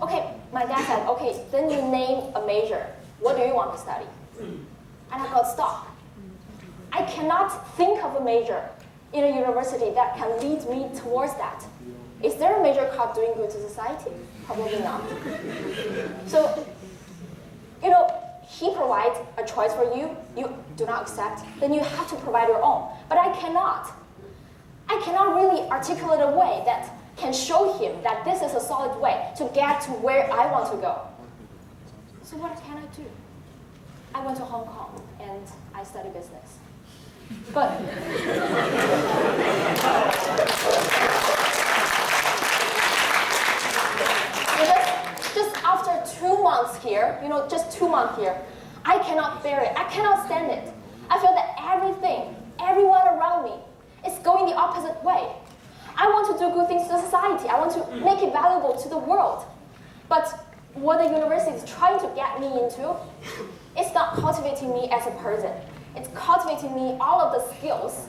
Okay, my dad said, okay, then you name a major. What do you want to study? And I got stuck. I cannot think of a major in a university that can lead me towards that. Is there a major called doing good to society? Probably not. So, he provides a choice for you, you do not accept, then you have to provide your own. But I cannot. I cannot really articulate a way that can show him that this is a solid way to get to where I want to go. So what can I do? I went to Hong Kong and I studied business. But just after 2 months here, just 2 months here, I cannot bear it. I cannot stand it. I feel that everyone around me is going the opposite way. I want to do good things to society. I want to make it valuable to the world. But what the university is trying to get me into, it's not cultivating me as a person. It's cultivating me all of the skills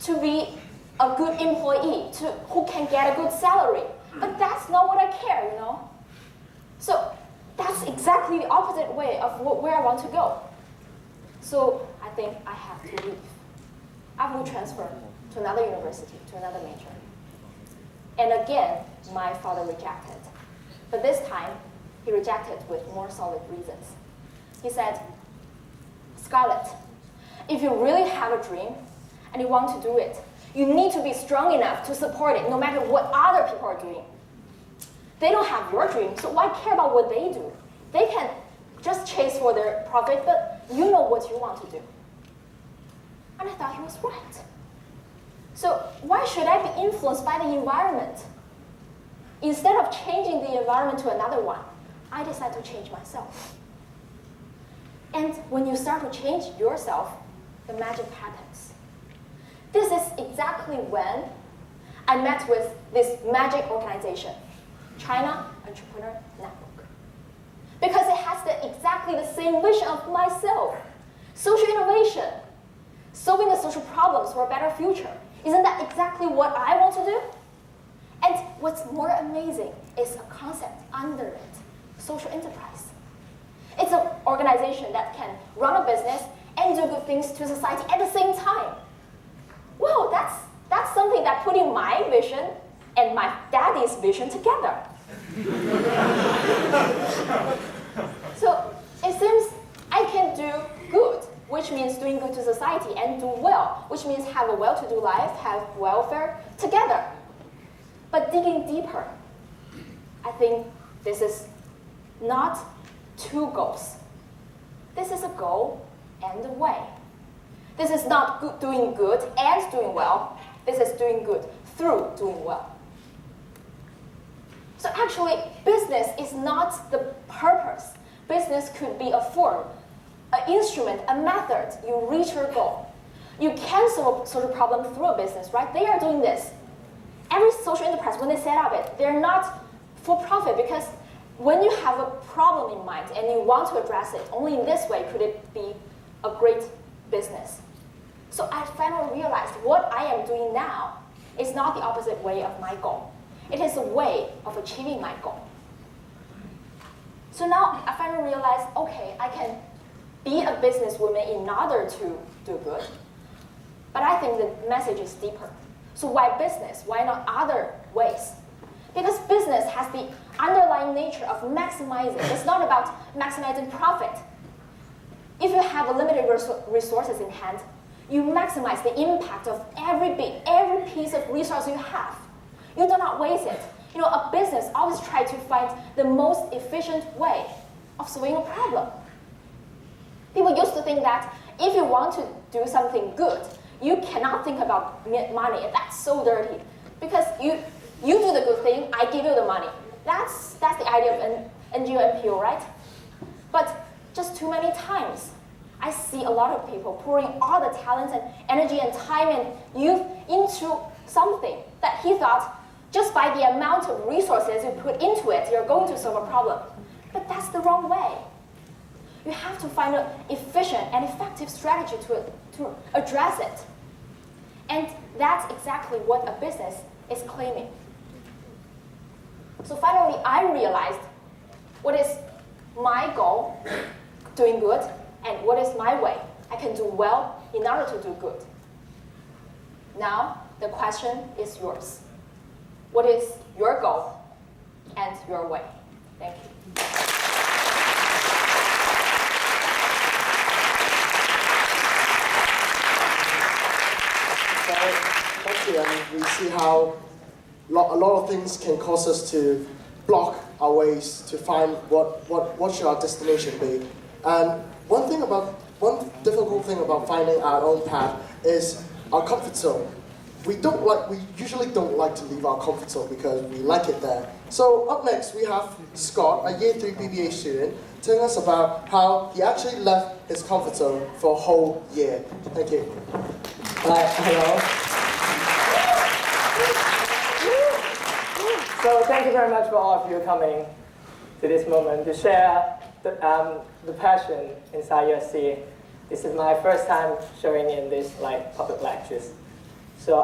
to be a good employee, who can get a good salary. But that's not what I care, So that's exactly the opposite way of where I want to go. So I think I have to leave. I will transfer to another university, to another major. And again, my father rejected. But this time, he rejected with more solid reasons. He said, Scarlet, if you really have a dream and you want to do it, you need to be strong enough to support it no matter what other people are doing. They don't have your dream, so why care about what they do? They can just chase for their profit, but you know what you want to do. And I thought he was right. So why should I be influenced by the environment? Instead of changing the environment to another one, I decided to change myself. And when you start to change yourself, the magic happens. This is exactly when I met with this magic organization, China Entrepreneur Network. Because it has exactly the same vision of myself. Social innovation, solving the social problems for a better future. Isn't that exactly what I want to do? And what's more amazing is a concept under it, social enterprise. It's an organization that can run a business and do good things to society at the same time. Wow, that's something that putting my vision and my daddy's vision together. So it seems I can do good which means doing good to society, and do well, which means have a well-to-do life, have welfare together. But digging deeper, I think this is not two goals. This is a goal and a way. This is not doing good and doing well. This is doing good through doing well. So actually, business is not the purpose. Business could be a form, an instrument, a method. You reach your goal. You can solve a social problem through a business, right? They are doing this. Every social enterprise, when they set up it, they're not for profit, because when you have a problem in mind and you want to address it, only in this way could it be a great business. So I finally realized what I am doing now is not the opposite way of my goal. It is a way of achieving my goal. So now I finally realized, okay, I can be a businesswoman in order to do good, but I think the message is deeper. So why business? Why not other ways? Because business has the underlying nature of maximizing. It's not about maximizing profit. If you have a limited resources in hand, you maximize the impact of every bit, every piece of resource you have. You do not waste it. You know, a business always tries to find the most efficient way of solving a problem. People used to think that if you want to do something good, you cannot think about money. That's so dirty. Because you do the good thing, I give you the money. That's the idea of an NGO NPO, right? But just too many times, I see a lot of people pouring all the talent and energy and time and youth into something that he thought just by the amount of resources you put into it, you're going to solve a problem. But that's the wrong way. You have to find an efficient and effective strategy to address it. And that's exactly what a business is claiming. So finally, I realized what is my goal, doing good, and what is my way. I can do well in order to do good. Now, the question is yours. What is your goal and your way? Thank you. Thank you. And we see how a lot of things can cause us to block our ways to find what should our destination be. And one difficult thing about finding our own path is our comfort zone. We usually don't like to leave our comfort zone because we like it there. So up next we have Scott, a Year 3 BBA student, telling us about how he actually left his comfort zone for a whole year. Thank you. Hello. So thank you very much for all of you coming to this moment to share the passion inside USC. This is my first time showing in this public lectures. So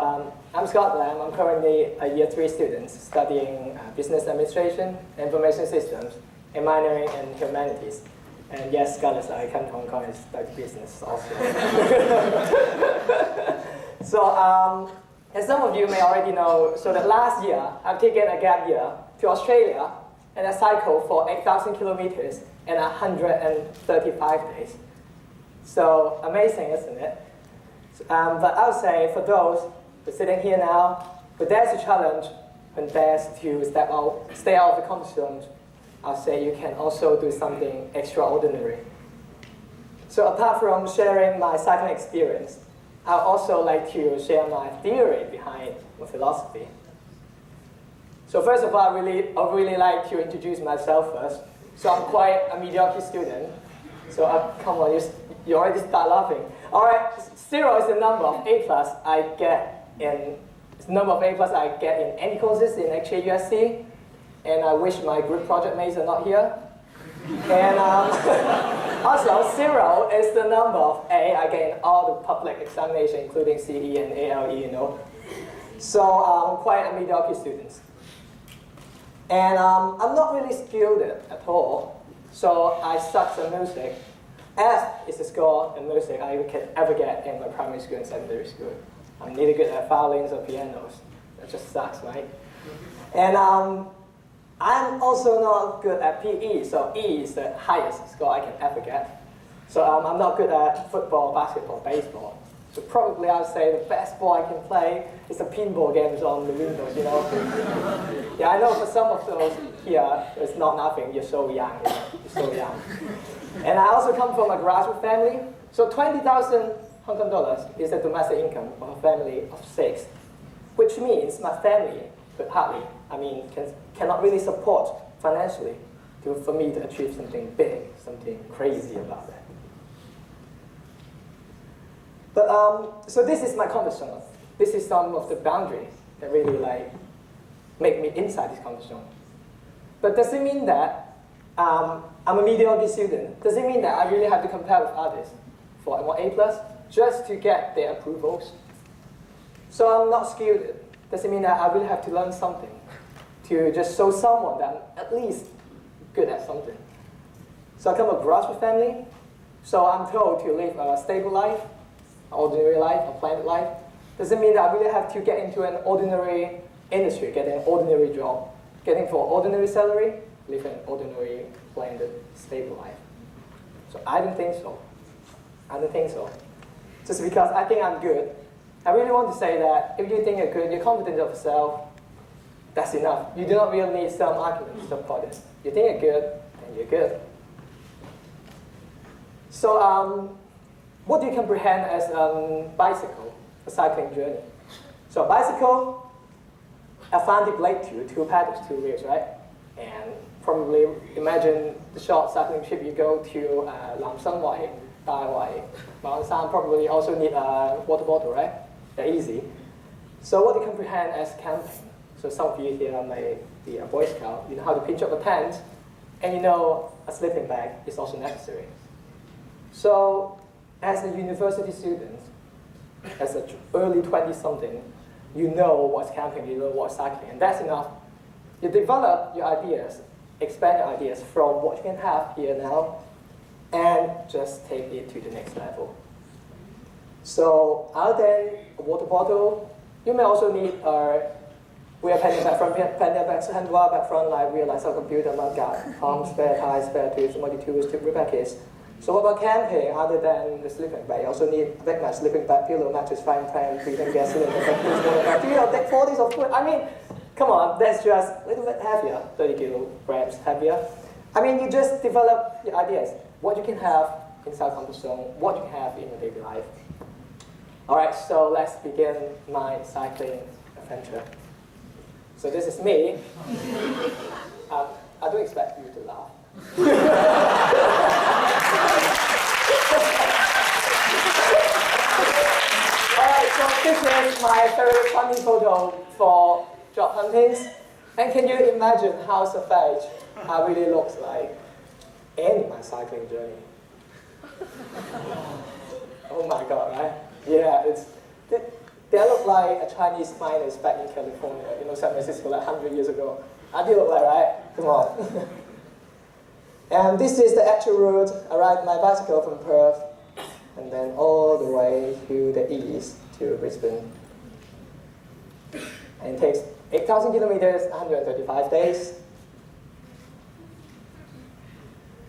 I'm Scott Lam. I'm currently a Year 3 student studying business administration and information systems and minoring in humanities. And yes, Scarlet, I come to Hong Kong and study business also. So as some of you may already know, so that last year I've taken a gap year to Australia and I cycled for 8,000 kilometers in 135 days. So amazing, isn't it? But I would say for those who are sitting here now, who dares to challenge, who dares to stay out of the comfort zone, I'll say you can also do something extraordinary. So apart from sharing my cycling experience, I'd also like to share my theory behind my philosophy. So first of all, I really like to introduce myself first. So I'm quite a mediocre student. So come on, you already start laughing. All right, 0 is the number of A+ I get in any courses in HKUST, and I wish my group project mates are not here. And also 0 is the number of A I get in all the public examinations, including CE and ALE, you know. So I'm quite a mediocre student. And I'm not really skilled at all, so I suck at music. F is the score in music I can ever get in my primary school and secondary school. I'm neither good at violins or pianos. That just sucks, right? And I'm also not good at PE, so E is the highest score I can ever get. So I'm not good at football, basketball, baseball. So probably I'd say the best sport I can play is the pinball games on the Windows, you know. Yeah, I know for some of those here, it's not nothing. You're so young, you know? You're so young. And I also come from a graduate family. So 20,000 Hong Kong dollars is the domestic income of a family of 6, which means my family could hardly, cannot really support financially for me to achieve something big, something crazy about that. But so this is my comfort zone. This is some of the boundaries that really make me inside this comfort zone. But does it mean that I'm a mediocre student? Does it mean that I really have to compare with others for an A+ just to get their approvals? So I'm not skilled. Does it mean that I really have to learn something to just show someone that I'm at least good at something? So I come from a graduate family, so I'm told to live a stable life, an ordinary life, a planned life. Does it mean that I really have to get into an ordinary industry, get an ordinary job, getting for an ordinary salary, live an ordinary, planned, stable life? So I don't think so. I don't think so. Just because I think I'm good. I really want to say that if you think you're good, you're confident of yourself, that's enough. You do not really need some argument to support it. You think you're good, then you're good. So what do you comprehend as a bicycle, a cycling journey? So a bicycle, a fancy blade two pedals, 2 wheels, right? And probably imagine the short cycling trip you go to Lam Shan Wai, Tai Wai, Mount San, probably also need a water bottle, right? They're easy. So what do you comprehend as camping? So some of you here may be a Boy Scout. You know how to pinch up a tent, and you know a sleeping bag is also necessary. So as a university student, as an early 20-something, you know what's camping, you know what's cycling, and that's enough. You develop your ideas, expand your ideas from what you can have here now, and just take it to the next level. So other than a water bottle, you may also need we have pen back front, handbar back front, like realize our computer, mudguard, spare tires, spare tools, multi-tools, tube repair kits. So what about camping other than the sleeping bag? You also need bed mat, sleeping bag, pillow, mattress, frying pan, breathing gas cylinder, take 4 days of food. Come on, that's just a little bit heavier, 30 kilograms heavier. You just develop your ideas. What you can have inside comfort zone, what you can have in your daily life. All right, so let's begin my cycling adventure. So this is me. I do expect you to laugh. Alright, so this is my very funny photo for job huntings. And can you imagine how savage I really looks like in my cycling journey? Oh my god, right? Yeah, they look like a Chinese miners back in California, San Francisco, like 100 years ago. I do look like, right? Come on. And this is the actual route. I ride my bicycle from Perth and then all the way to the east to Brisbane. And it takes 8,000 kilometers, 135 days.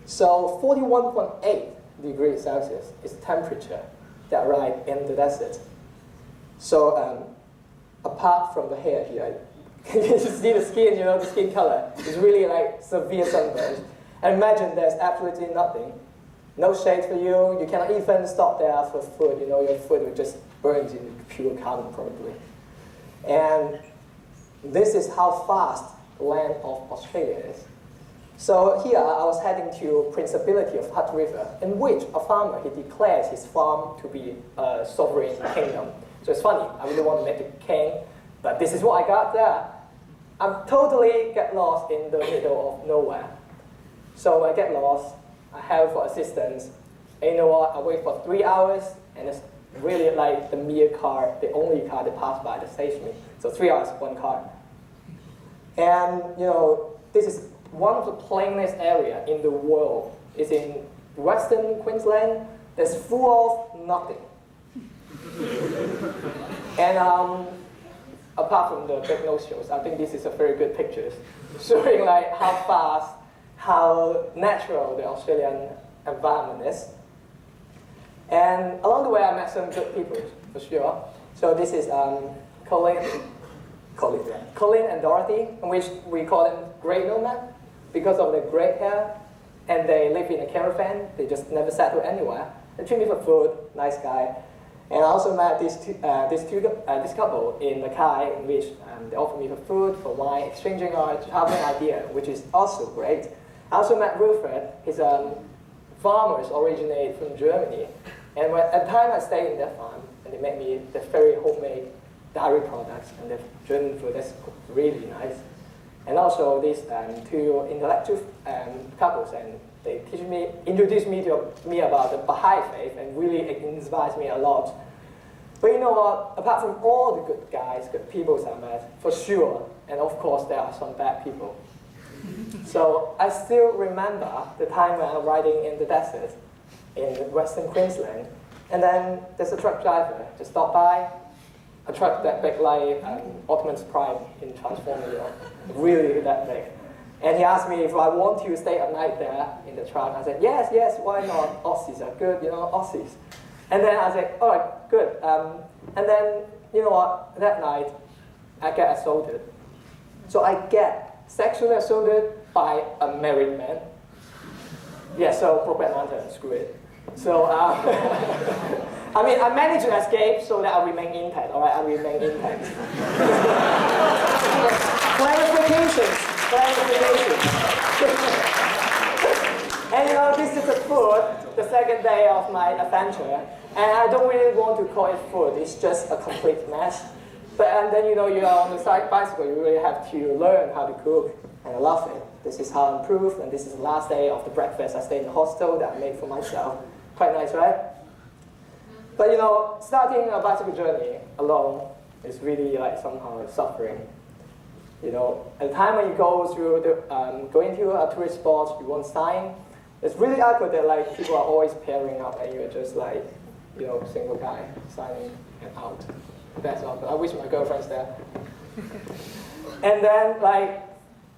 So 41.8 degrees Celsius is temperature that I ride in the desert. So apart from the hair here, can you see the skin, the skin color? It's really like severe sunburn. And imagine there's absolutely nothing. No shade for you. You cannot even stop there for food. Your food will just burn in pure carbon probably. And this is how fast the land of Australia is. So here I was heading to Principality of Hutt River, in which a farmer, he declares his farm to be a sovereign kingdom. So it's funny, I really want to make a king, but this is what I got there. I totally get lost in the middle of nowhere. So I get lost, I hail for assistance, and you know what, I wait for 3 hours, and it's really like the mere car, the only car that passed by that saves me. So 3 hours, one car. And this is one of the plainest area in the world. It's in Western Queensland, that's full of nothing. And apart from the big no-shows, I think this is a very good picture, showing like how fast, how natural the Australian environment is. And along the way, I met some good people, for sure. So this is Colin and Dorothy, in which we call them Grey Nomad because of their great hair, and they live in a caravan. They just never settle anywhere. They treat me for food, nice guy. And I also met this couple in Mackay, in which they offered me for food, for wine, exchanging our traveling idea, which is also great. I also met Wilfred. His farmers originate from Germany, and at the time I stayed in their farm, and they made me the very homemade dairy products and the German food. That's really nice. And also these two intellectual couples, and they introduced me about the Baha'i faith, and really it inspires me a lot. But you know what? Apart from all the good guys, good people I met, for sure, and of course there are some bad people. So I still remember the time when I'm riding in the desert in Western Queensland, and then there's a truck driver just stopped by, a truck that big like Optimus Prime in Transformers, really that big. And he asked me if I want to stay a night there in the truck. I said, yes, why not? Aussies are good, Aussies. And then I said, all right, good. And then, you know what, that night, I get assaulted. So I get sexually assaulted by a married man. Yeah, so broke my mountain, screw it. So, I mean, I managed to escape so that I remain intact, all right? I remain intact. Clarifications. And you know, this is the food, the second day of my adventure. And I don't really want to call it food, it's just a complete mess. And then, you know, you are on the bicycle, you really have to learn how to cook. And I love it. This is how I improved, and this is the last day of the breakfast. I stayed in the hostel that I made for myself. Quite nice, right? But you know, starting a bicycle journey alone is really like somehow suffering. You know, at the time when you go through going to a tourist spot, you want sign, it's really awkward that like people are always pairing up and you're just like, you know, single guy signing and out. That's awkward. I wish my girlfriend's there. And then like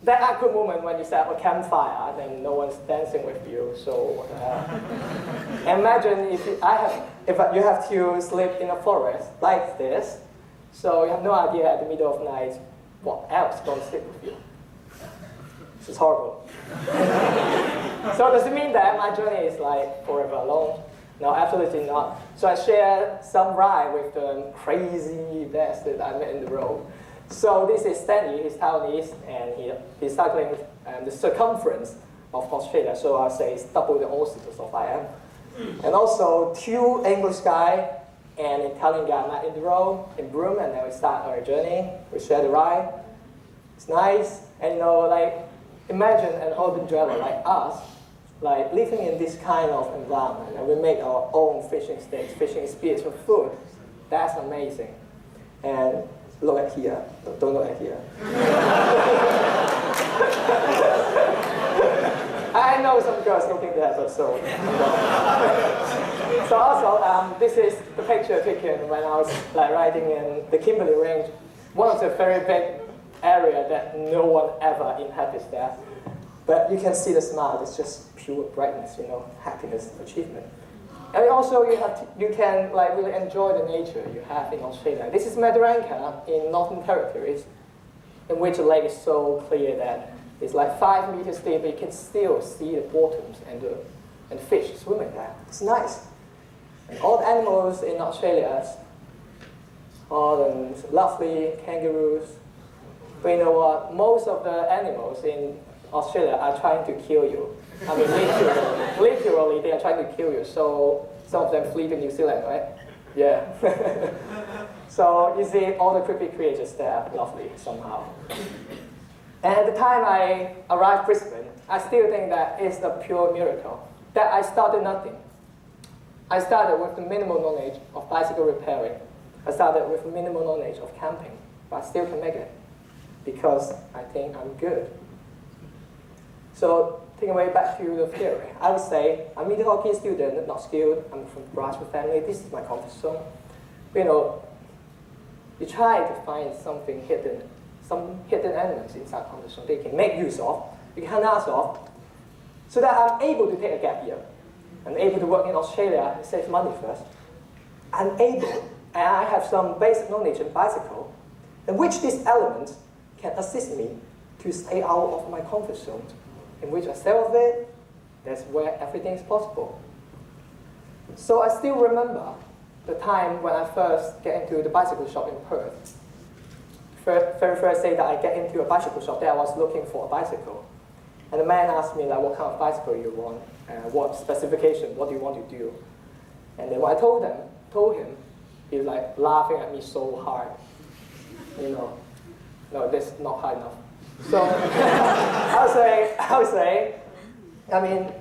that awkward moment when you set up a campfire, then no one's dancing with you. So imagine if you have to sleep in a forest like this, so you have no idea at the middle of night what else is going to sleep with you. This is horrible. So does it mean that my journey is like forever alone? No, absolutely not. So I share some ride with the crazy bastard I met in the road. So this is Stanley, he's Taiwanese, and he's cycling the circumference of Australia, so I'll say it's double the obstacles of I am. And also 2 English guys and Italian guy met in the road in Broome, and then we start our journey. We share the ride. It's nice, and you know, like imagine an urban dweller like us, like living in this kind of environment, and we make our own fishing sticks, fishing spears for food. That's amazing. And look at here. Don't look at here. I know some girls looking there, but so. So also, this is the picture taken when I was like riding in the Kimberley Range, one of the very big area that no one ever inhabits there. But you can see the smile. It's just pure brightness, you know, happiness, achievement. And also, you can like really enjoy the nature you have in Australia. This is Madaranka in Northern Territories, in which the lake is so clear that it's like 5 meters deep, but you can still see the bottoms and the fish swimming there. It's nice. And all the animals in Australia are lovely kangaroos. But you know what? Most of the animals in Australia are trying to kill you. I mean, literally, they are trying to kill you. So some of them flee to New Zealand, right? Yeah. So you see all the creepy creatures there, lovely somehow. And at the time I arrived in Brisbane, I still think that it's a pure miracle. That I started nothing. I started with the minimal knowledge of bicycle repairing. I started with minimal knowledge of camping, but I still can make it because I think I'm good. So taking away back to the theory, I would say I'm a mediocre student, not skilled. I'm from a grassroots family. This is my comfort zone. You know, you try to find something hidden, some hidden elements inside comfort zone that you can make use of, you can ask of, so that I'm able to take a gap year. and able to work in Australia and save money first. I'm able, and I have some basic knowledge in bicycle, in which this element can assist me to stay out of my comfort zone, in which I stay with it, that's where everything is possible. So I still remember the time when I first get into the bicycle shop in Perth. Very first day that I get into a bicycle shop, there I was looking for a bicycle. And the man asked me, like, what kind of bicycle you want, and what specification, what do you want to do? And then when I told him, he was like laughing at me so hard. You know, no, that's not hard enough. So I would say, I mean,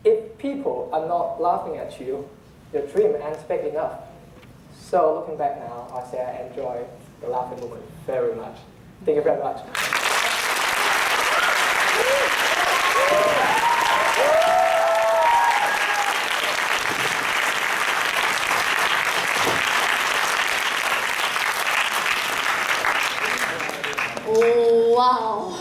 if people are not laughing at you, your dream ends big enough. So looking back now, I say I enjoy the laughing moment very much. Thank you very much. Oh, wow.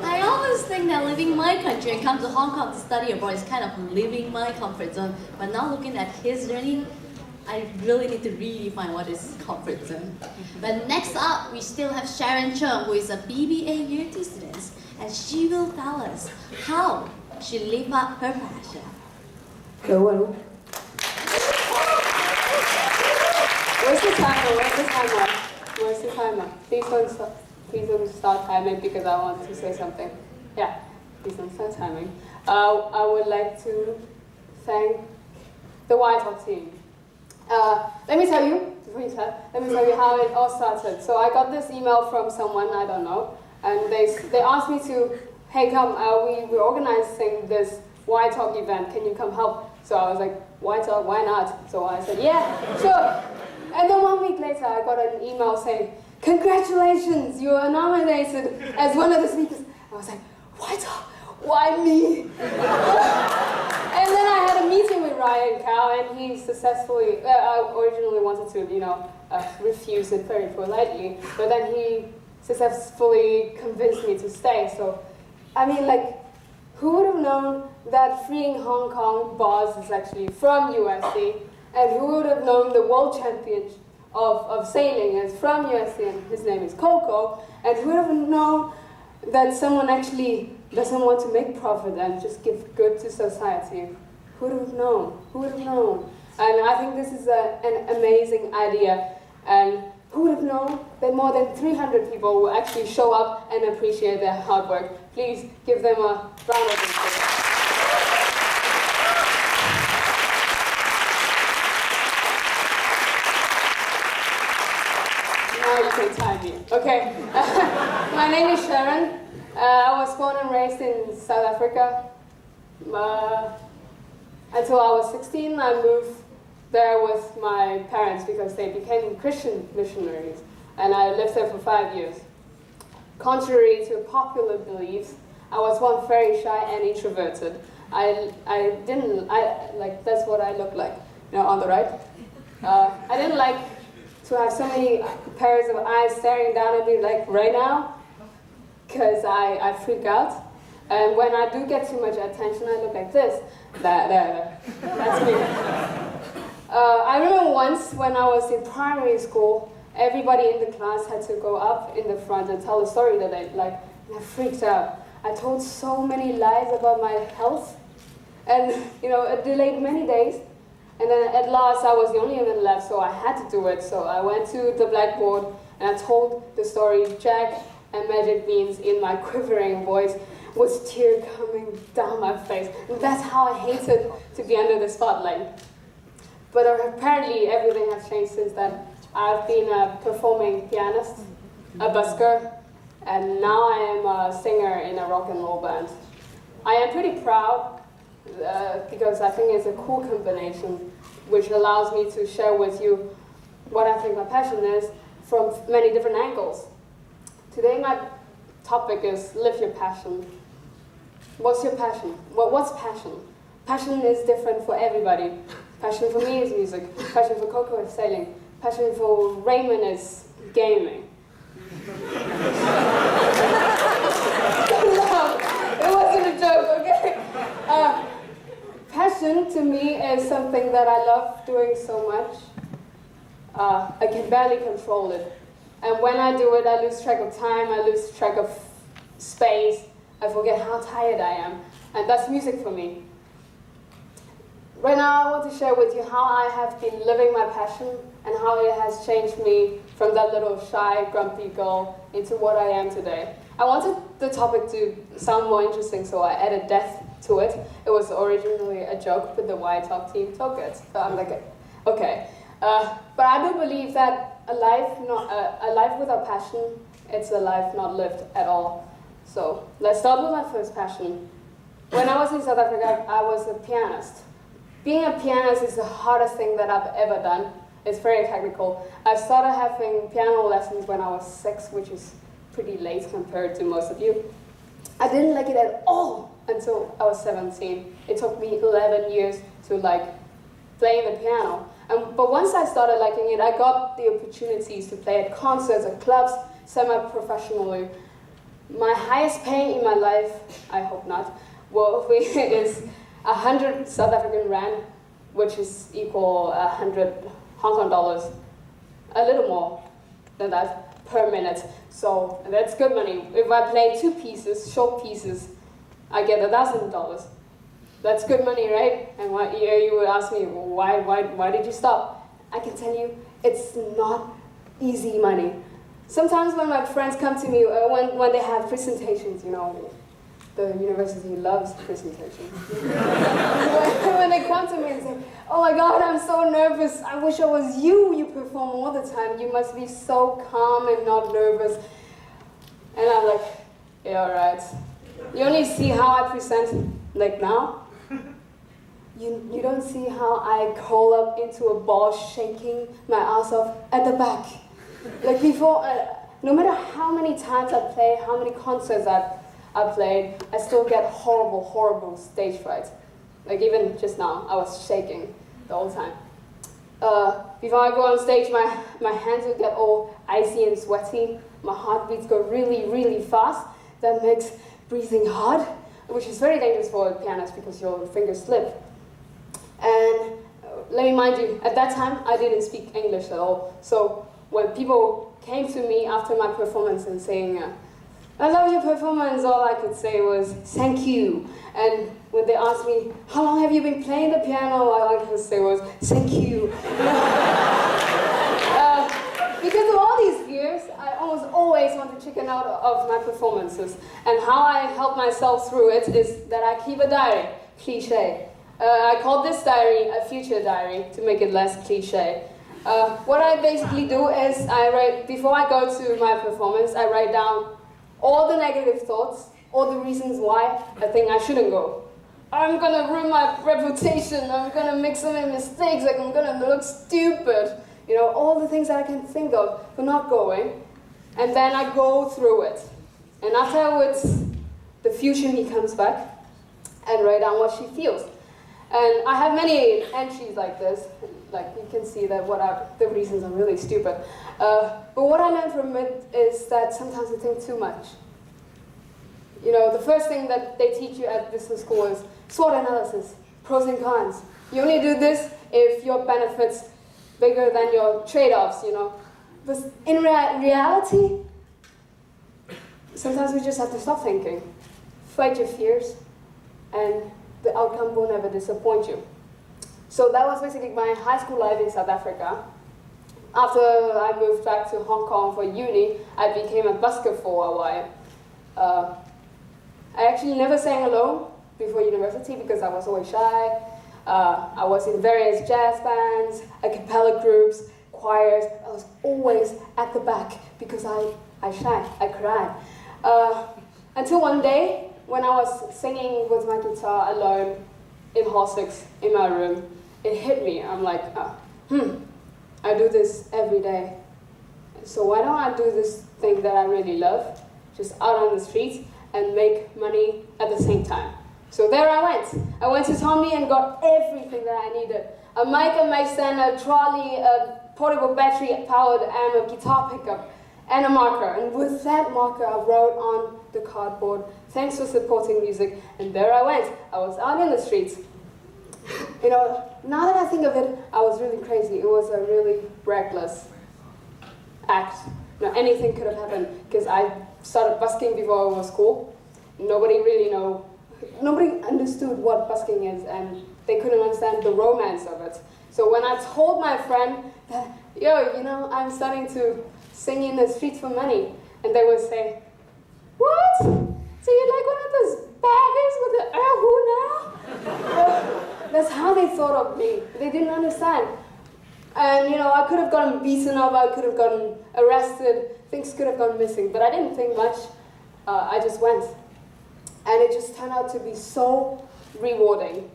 I always think that leaving my country and come to Hong Kong to study abroad is kind of leaving my comfort zone. But now looking at his journey, I really need to redefine what is comfort zone. But next up, we still have Sharon Chen, who is a BBA Year 2 student, and she will tell us how she lived up her passion. Hello. Where's the timer? Where's the timer? Where's the timer? Please don't start timing because I want to say something. Yeah, please don't start timing. I would like to thank the White team. Let me tell you how it all started. So I got this email from someone I don't know, and they asked me to, hey, come, we're organizing this White Talk event. Can you come help? So I was like, White Talk, why not? So I said, yeah, sure. And then 1 week later, I got an email saying, congratulations, you are nominated as one of the speakers. I was like, White Talk, why me? And then I had a meeting with Ryan Cao, and he successfully, I originally wanted to, refuse it very politely, but then he successfully convinced me to stay. So, I mean, like, who would have known that Freeing Hong Kong boss is actually from USC, and who would have known the world champion of sailing is from USC, and his name is Coco, and who would have known that someone actually doesn't want to make profit and just give good to society? Who would have known? Who would have known? And I think this is an amazing idea. And who would have known that more than 300 people will actually show up and appreciate their hard work? Please give them a round of applause. Now you can time me. Okay. My name is Sharon. I was born and raised in South Africa. Until I was 16, I moved there with my parents because they became Christian missionaries, and I lived there for 5 years. Contrary to popular beliefs, I was once very shy and introverted. That's what I look like, on the right. I didn't like to have so many pairs of eyes staring down at me like right now, because I freak out. And when I do get too much attention, I look like this. That's me. I remember once when I was in primary school, everybody in the class had to go up in the front and tell a story that and I freaked out. I told so many lies about my health, and it delayed many days. And then at last, I was the only one left, so I had to do it. So I went to the blackboard and I told the story, Jack and Magic Beans, in my quivering voice, with tears coming down my face. And that's how I hated to be under the spotlight. But apparently everything has changed since then. I've been a performing pianist, a busker, and now I am a singer in a rock and roll band. I am pretty proud because I think it's a cool combination which allows me to share with you what I think my passion is from many different angles. Today my topic is live your passion. What's your passion? Well, what's passion? Passion is different for everybody. Passion for me is music. Passion for Coco is sailing. Passion for Raymond is gaming. No, it wasn't a joke, okay? passion to me is something that I love doing so much. I can barely control it. And when I do it, I lose track of time, I lose track of space, I forget how tired I am. And that's music for me. Right now, I want to share with you how I have been living my passion and how it has changed me from that little shy, grumpy girl into what I am today. I wanted the topic to sound more interesting, so I added death to it. It was originally a joke, but the Why Talk team took it. So I'm like, okay. But I do believe that a life without passion, it's a life not lived at all. So let's start with my first passion. When I was in South Africa, I was a pianist. Being a pianist is the hardest thing that I've ever done. It's very technical. I started having piano lessons when I was 6, which is pretty late compared to most of you. I didn't like it at all until I was 17. It took me 11 years to playing the piano. But once I started liking it, I got the opportunities to play at concerts, at clubs, semi-professionally. My highest pay in my life, I hope not, is 100 South African rand, which is equal 100 Hong Kong dollars, a little more than that per minute. So that's good money. If I play 2 pieces, short pieces, I get $1,000. That's good money, right? And you would ask me, why did you stop? I can tell you, it's not easy money. Sometimes when my friends come to me, when they have presentations, you know, the university loves presentations. when they come to me and say, oh my God, I'm so nervous. I wish I was you. You perform all the time. You must be so calm and not nervous. And I'm like, yeah, all right. You only see how I present like now. You don't see how I curl up into a ball shaking my ass off at the back. Like before, no matter how many times I play, how many concerts I played, I still get horrible, horrible stage fright. Like even just now, I was shaking the whole time. Before I go on stage, my hands will get all icy and sweaty. My heartbeats go really, really fast. That makes breathing hard, which is very dangerous for a pianist because your fingers slip. And let me mind you, at that time, I didn't speak English at all. So when people came to me after my performance and saying, I love your performance, all I could say was, thank you. And when they asked me, how long have you been playing the piano, all I could say was, thank you. Because of all these fears, I almost always want to chicken out of my performances. And how I help myself through it is that I keep a diary, cliche. I call this diary a future diary to make it less cliche. What I basically do is before I go to my performance, I write down all the negative thoughts, all the reasons why I think I shouldn't go. I'm gonna ruin my reputation, I'm gonna make so many mistakes, like I'm gonna look stupid. You know, all the things that I can think of for not going. And then I go through it. And afterwards, the future me comes back and write down what she feels. And I have many entries like this. Like you can see that the reasons are really stupid. But what I learned from it is that sometimes I think too much. You know, the first thing that they teach you at business school is SWOT analysis, pros and cons. You only do this if your benefits bigger than your trade-offs, you know. But in reality, sometimes we just have to stop thinking. Fight your fears, and the outcome will never disappoint you. So that was basically my high school life in South Africa. After I moved back to Hong Kong for uni, I became a busker for a while. I actually never sang alone before university because I was always shy. I was in various jazz bands, a cappella groups, choirs. I was always at the back because I cried. Until one day, when I was singing with my guitar alone in Hall 6 in my room, it hit me. I'm like, I do this every day. So why don't I do this thing that I really love, just out on the streets, and make money at the same time? So there I went. I went to Tommy and got everything that I needed. A mic, a mic stand, a trolley, a portable battery-powered amp, a guitar pickup, and a marker. And with that marker, I wrote on the cardboard, thanks for supporting music. And there I went. I was out in the streets. You know, now that I think of it, I was really crazy. It was a really reckless act. You know, anything could have happened because I started busking before it was cool. Nobody understood what busking is, and they couldn't understand the romance of it. So when I told my friend that, yo, you know, I'm starting to sing in the streets for money, and they would say, what? So you're like one of those baggers with the erhu now? That's how they thought of me. They didn't understand. And you know, I could have gotten beaten up, I could have gotten arrested, things could have gone missing, but I didn't think much. I just went. And it just turned out to be so rewarding.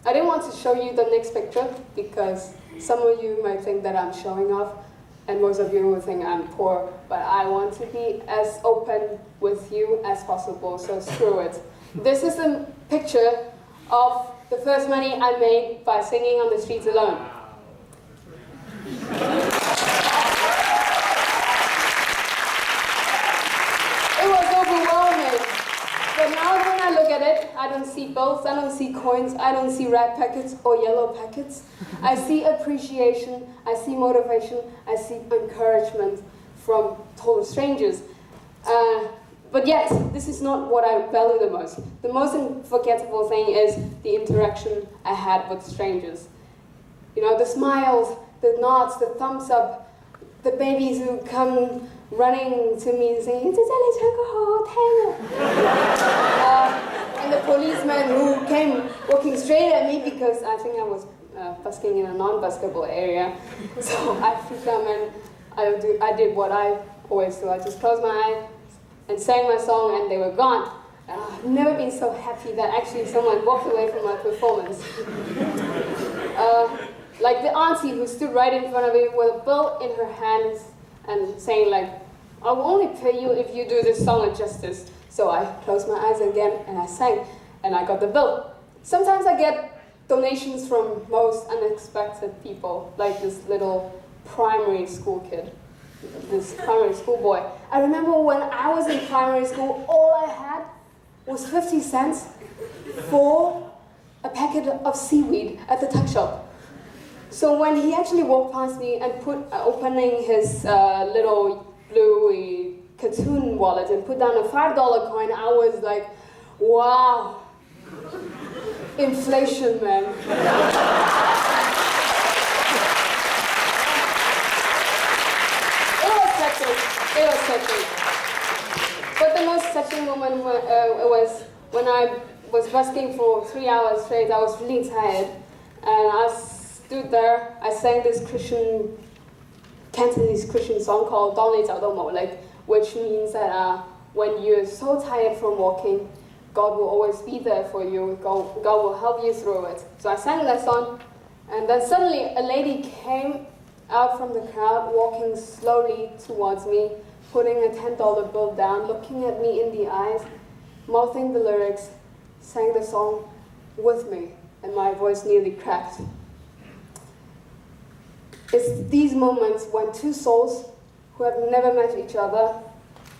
I didn't want to show you the next picture because some of you might think that I'm showing off, and most of you will think I'm poor, but I want to be as open with you as possible, so screw it. This is a picture of the first money I made by singing on the streets alone. It was overwhelming, but now when I look at it, I don't see bills, I don't see coins, I don't see red packets or yellow packets. I see appreciation, I see motivation, I see encouragement from total strangers. But yet, this is not what I value the most. The most unforgettable thing is the interaction I had with strangers. You know, the smiles, the nods, the thumbs up, the babies who come running to me and saying, and the policeman who came walking straight at me because I think I was busking in a non-buskable area. So I freaked out and I did what I always do. I just closed my eyes and sang my song and they were gone. And I've never been so happy that actually someone walked away from my performance. Like the auntie who stood right in front of me with a bill in her hands and saying like, I will only pay you if you do this song a justice. So I closed my eyes again and I sang and I got the bill. Sometimes I get donations from most unexpected people, like this little primary school kid, this primary school boy. I remember when I was in primary school, all I had was 50 cents for a packet of seaweed at the tuck shop. So when he actually walked past me and opening his little bluey cartoon wallet and put down a $5 coin, I was like, wow, inflation, man. It was touching. But the most touching moment was when I was busking for 3 hours straight. I was really tired, and I stood there. I sang this Cantonese Christian song called "當你走到無力," which means that when you're so tired from walking, God will always be there for you. God will help you through it. So I sang that song, and then suddenly a lady came out from the crowd, walking slowly towards me, putting a $10 bill down, looking at me in the eyes, mouthing the lyrics, sang the song with me, and my voice nearly cracked. It's these moments when two souls who have never met each other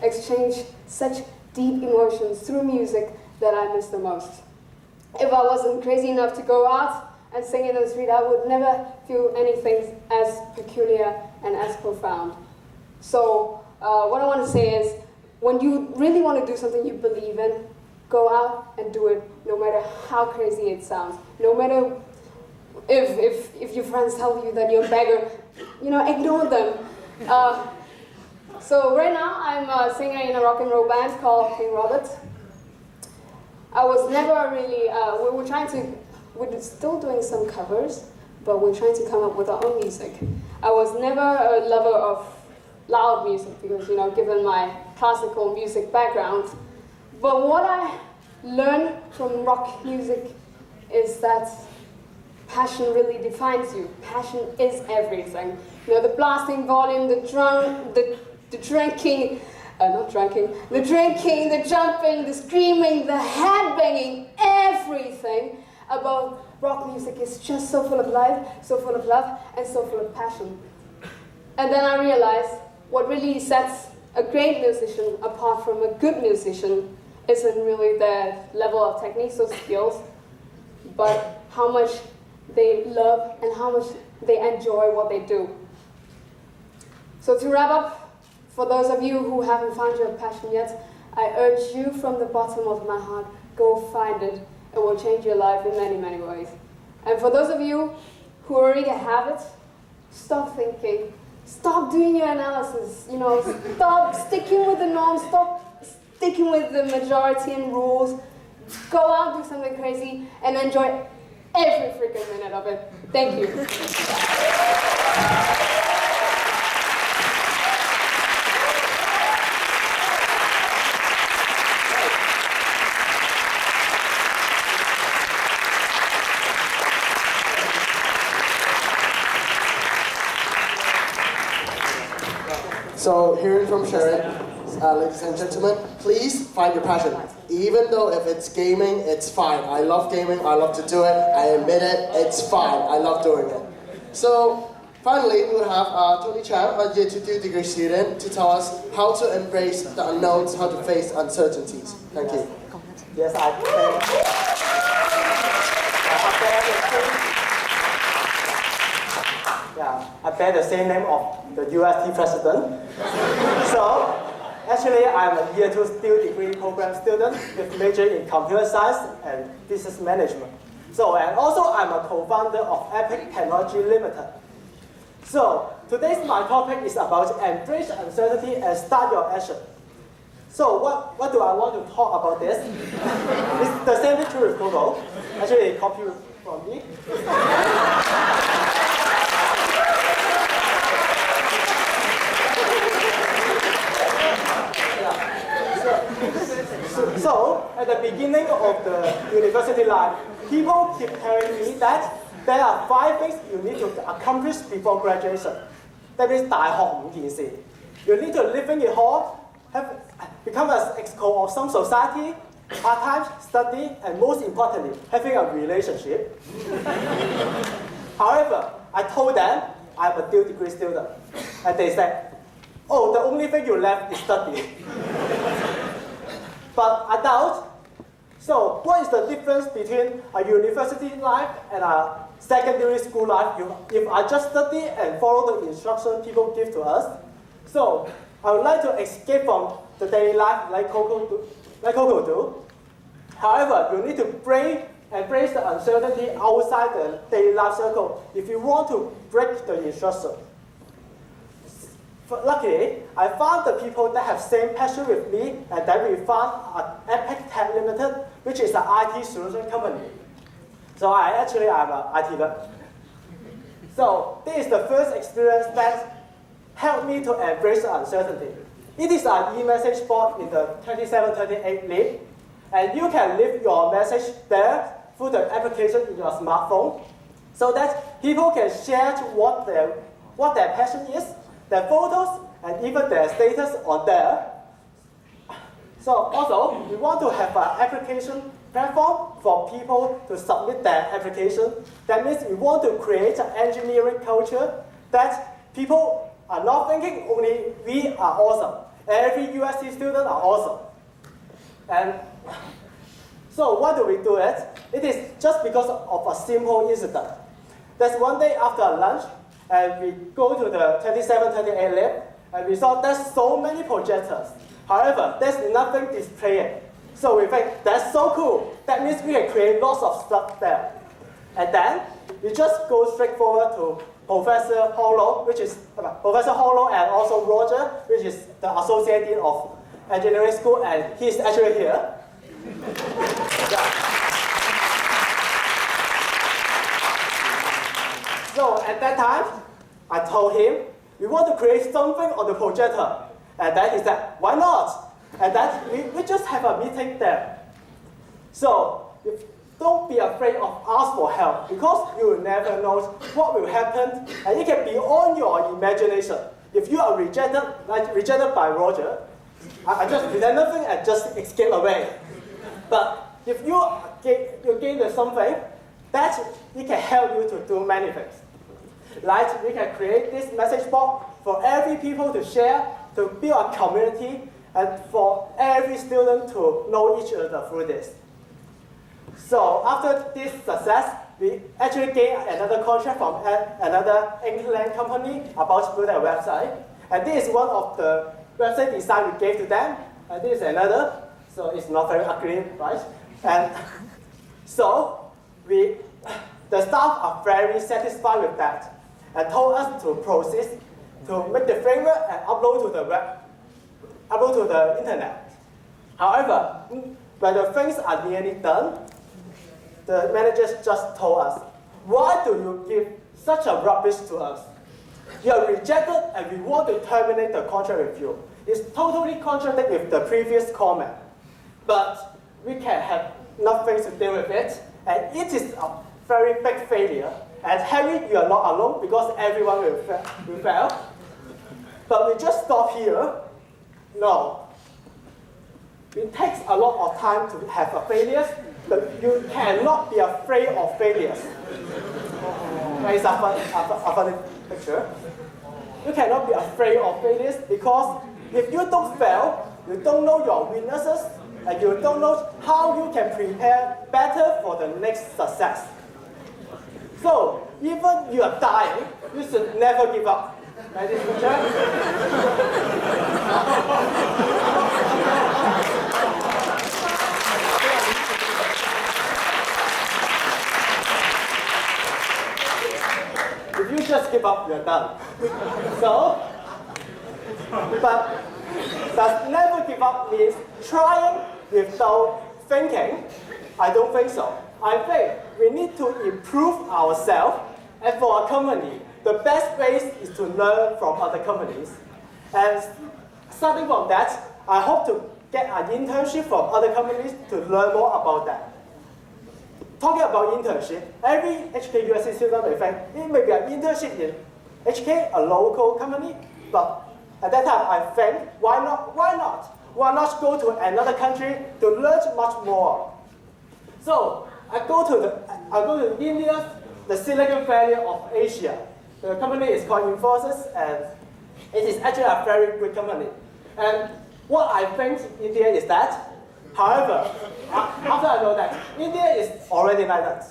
exchange such deep emotions through music that I miss the most. If I wasn't crazy enough to go out and sing in the street, I would never feel anything as peculiar and as profound. So what I want to say is, when you really want to do something you believe in, go out and do it, no matter how crazy it sounds. No matter if your friends tell you that you're a beggar, you know, ignore them. So right now I'm a singer in a rock and roll band called King Robert. I was never really, we're still doing some covers, but we're trying to come up with our own music. I was never a lover of loud music because, you know, given my classical music background. But what I learned from rock music is that passion really defines you. Passion is everything. You know, the blasting volume, the drinking, the jumping, the screaming, the headbanging, everything about rock music is just so full of life, so full of love, and so full of passion. And then I realized what really sets a great musician apart from a good musician isn't really their level of techniques or skills, but how much they love and how much they enjoy what they do. So to wrap up, for those of you who haven't found your passion yet, I urge you from the bottom of my heart, go find it. It will change your life in many, many ways. And for those of you who already have it, stop thinking. Stop doing your analysis. Stop sticking with the norms. Stop sticking with the majority and rules. Go out, do something crazy, and enjoy every freaking minute of it. Thank you. So hearing from Sharon, ladies and gentlemen, please find your passion. Even though if it's gaming, it's fine. I love gaming, I love to do it, I admit it, it's fine. I love doing it. So finally, we'll have Tony Chan, a Year 2 degree student, to tell us how to embrace the unknowns, how to face uncertainties. Thank you. Yes, I bear the same name of the UST president. So, actually, I'm a Year 2 Steel degree program student with major in computer science and business management. So, and also I'm a co-founder of Epic Technology Limited. So, today's my topic is about embrace uncertainty and start your action. So, what do I want to talk about this? It's the same thing with Google. Actually, it copied from me. So, at the beginning of the university life, people keep telling me that there are 5 things you need to accomplish before graduation. That means 大學5件事. You need to live in hall, become an exco of some society, part-time study, and most importantly, having a relationship. However, I told them I'm a dual degree student, and they said, "Oh, the only thing you left is study." But I doubt. So what is the difference between a university life and a secondary school life if I just study and follow the instructions people give to us? So I would like to escape from the daily life like Coco do. However, you need to embrace the uncertainty outside the daily life circle if you want to break the instruction. Luckily, I found the people that have same passion with me, and then we found Epic Tech Limited, which is an IT solution company. So I'm an IT nerd. So this is the first experience that helped me to embrace uncertainty. It is an e-message board in the 2738 lib, and you can leave your message there through the application in your smartphone, so that people can share what their passion is, their photos, and even their status on there. So also, we want to have an application platform for people to submit their application. That means we want to create an engineering culture that people are not thinking only we are awesome. Every USC student are awesome. And so why do we do it? It is just because of a simple incident. There's one day after lunch, and we go to the 2738 lab, and we saw there's so many projectors. However, there's nothing displayed. So we think, that's so cool. That means we can create lots of stuff there. And then, we just go straight forward to Professor Hollow, Professor Hollow and also Roger, which is the Associate Dean of Engineering School, and he's actually here. So at that time, I told him, we want to create something on the projector. And then he said, why not? And then we just have a meeting there. So don't be afraid of ask for help, because you will never know what will happen, and it can be on your imagination. If you are rejected by Roger, I just pretend nothing and just escape away. But if you gain something, that it can help you to do many things. Like we can create this message board for every people to share, to build a community, and for every student to know each other through this. So after this success, we actually gained another contract from another England company about to build a website. And this is one of the website design we gave to them. And this is another, so it's not very ugly, right? And so the staff are very satisfied with that and told us to proceed to make the framework and upload to the internet. However, when the things are nearly done, the managers just told us, why do you give such a rubbish to us? You are rejected and we want to terminate the contract with you. It's totally contradicting with the previous comment. But we can have nothing to do with it, and it is a very big failure. And Henri, you are not alone because everyone will fail. But we just stop here. No. It takes a lot of time to have a failure, but you cannot be afraid of failures. It's a funny picture. You cannot be afraid of failures because if you don't fail, you don't know your weaknesses, and you don't know how you can prepare better for the next success. So, even you are dying, you should never give up. Ladies and gentlemen. If you just give up, you're done. So, but does never give up means trying without thinking? I don't think so. I think we need to improve ourselves, and for a company, the best way is to learn from other companies. And starting from that, I hope to get an internship from other companies to learn more about that. Talking about internship, every HKUST student may think it may be an internship in HK, a local company, but at that time I think, why not? Why not go to another country to learn much more? So I go to India, the Silicon Valley of Asia. The company is called Infosys, and it is actually a very good company. And what I think India is that, however, after I know that, India is already like that.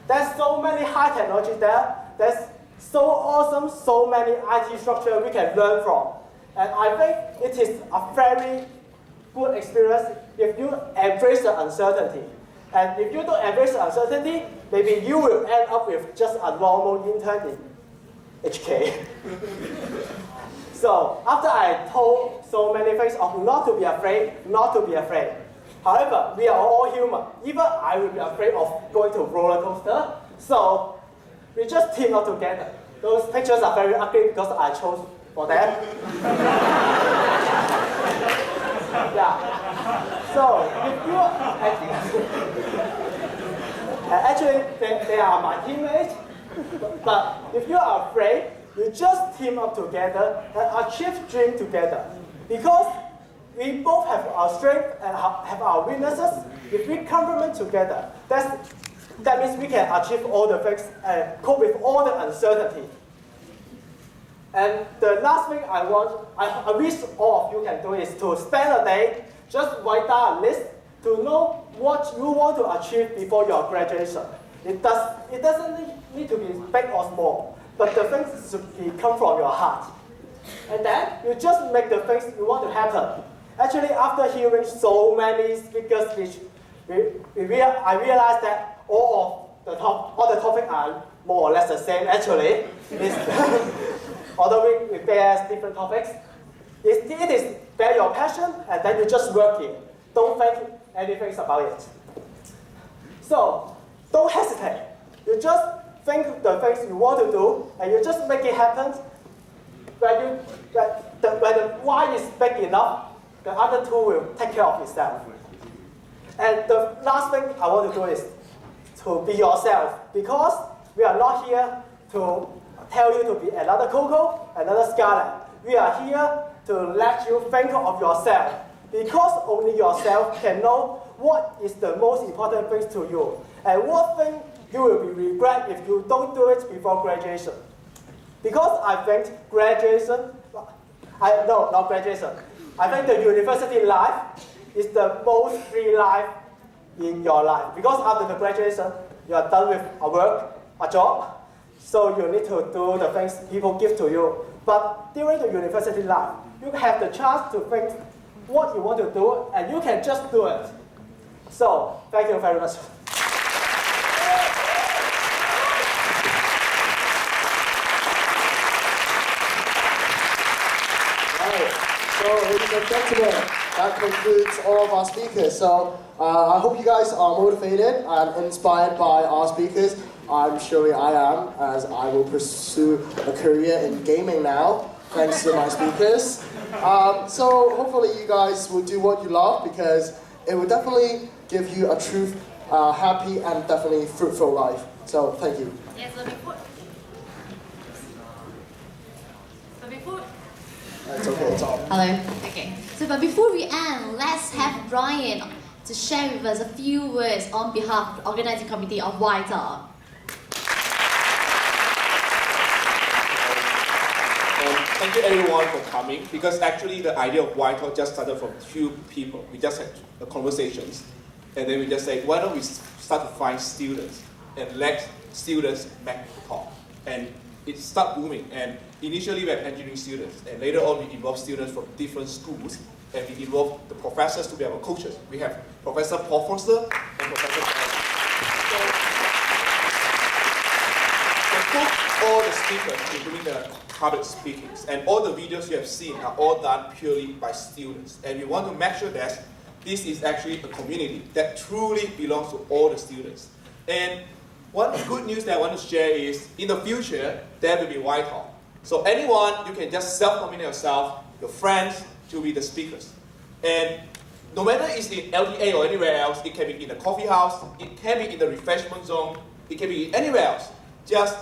There's so many high technology there. There's so awesome, so many IT structure we can learn from. And I think it is a very good experience if you embrace the uncertainty. And if you don't embrace the uncertainty, maybe you will end up with just a normal intern in HK. So after I told so many things of not to be afraid. However, we are all human. Even I will be afraid of going to roller coaster. So we just team up together. Those pictures are very ugly because I chose for them. Yeah. So if you actually they are my teammates, but if you are afraid, you just team up together and achieve dream together. Because we both have our strength and have our weaknesses. If we complement together, that means we can achieve all the things and cope with all the uncertainty. And the last thing I wish all of you can do is to spend a day, just write down a list to know what you want to achieve before your graduation. It doesn't need to be big or small, but the things should come from your heart. And then you just make the things you want to happen. Actually, after hearing so many speakers' speech, I realized that all the topics are more or less the same. Actually, although we bear different topics, it is bear your passion and then you just work it. Don't think anything about it. So don't hesitate. You just think the things you want to do and you just make it happen. When the why is big enough, the other two will take care of itself. And the last thing I want to do is to be yourself, because we are not here to tell you to be another Coco, another Scarlet. We are here to let you think of yourself, because only yourself can know what is the most important thing to you, and what thing you will be regret if you don't do it before graduation. Because I think I think the university life is the most free life in your life. Because after the graduation, you are done with a work, a job, so you need to do the things people give to you. But during the university life, you have the chance to think what you want to do, and you can just do it. So, thank you very much. So, ladies and gentlemen, that concludes all of our speakers. So, I hope you guys are motivated and inspired by our speakers. I'm sure I am, as I will pursue a career in gaming now, thanks to my speakers. So, hopefully you guys will do what you love, because it will definitely give you a true, happy and definitely fruitful life. So, thank you. Yes, It's okay, it's all. Hello. Okay. So, but before we end, let's have Brian to share with us a few words on behalf of the organizing committee of Y Talk. Thank you everyone for coming, because actually the idea of Y Talk just started from 2 people. We just had conversations, and then we just said, why don't we start to find students and let students make talk. And it started booming, and initially we had engineering students, and later on we involved students from different schools, and we involved the professors to be our coaches. We have Professor Paul Foster and Professor Peng. So all the speakers, including the public speakings, and all the videos you have seen are all done purely by students. And we want to make sure that this is actually a community that truly belongs to all the students. And one good news that I want to share is, in the future, there will be Y Talk. So anyone, you can just self-nominate yourself, your friends, to be the speakers. And no matter it's in LTA or anywhere else, it can be in a coffee house, it can be in the refreshment zone, it can be anywhere else. Just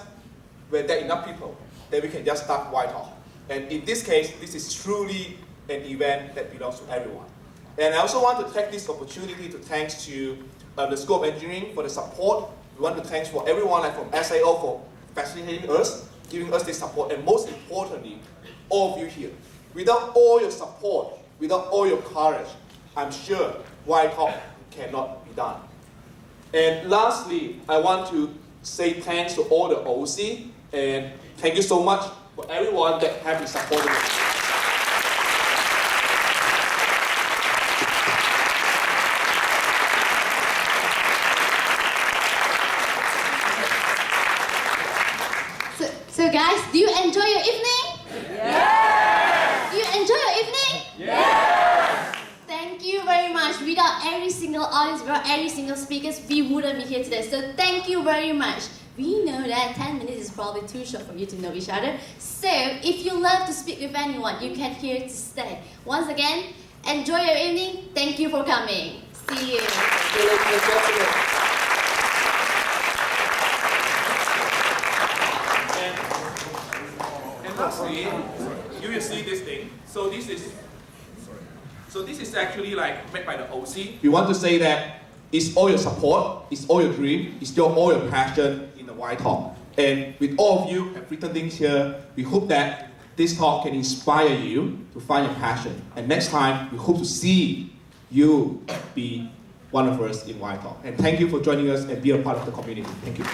when there are enough people, then we can just start Y Talk. And in this case, this is truly an event that belongs to everyone. And I also want to take this opportunity to thank to the School of Engineering for the support. We want to thank for everyone like from SAO for facilitating us, giving us this support, and most importantly, all of you here. Without all your support, without all your courage, I'm sure Y Talk cannot be done. And lastly, I want to say thanks to all the OC, and thank you so much for everyone that have been supporting us. So guys, do you enjoy your evening? Yes! Do you enjoy your evening? Yes! Thank you very much. Without every single audience, without every single speakers, we wouldn't be here today. So thank you very much. We know that 10 minutes is probably too short for you to know each other. So if you love to speak with anyone, you can here to stay. Once again, enjoy your evening. Thank you for coming. See you. Lastly, you will see this thing. So this is actually like made by the OC. We want to say that it's all your support, it's all your dream, it's all your passion in the Y Talk. And with all of you have written things here, we hope that this talk can inspire you to find your passion. And next time, we hope to see you be one of us in Y Talk. And thank you for joining us and be a part of the community. Thank you.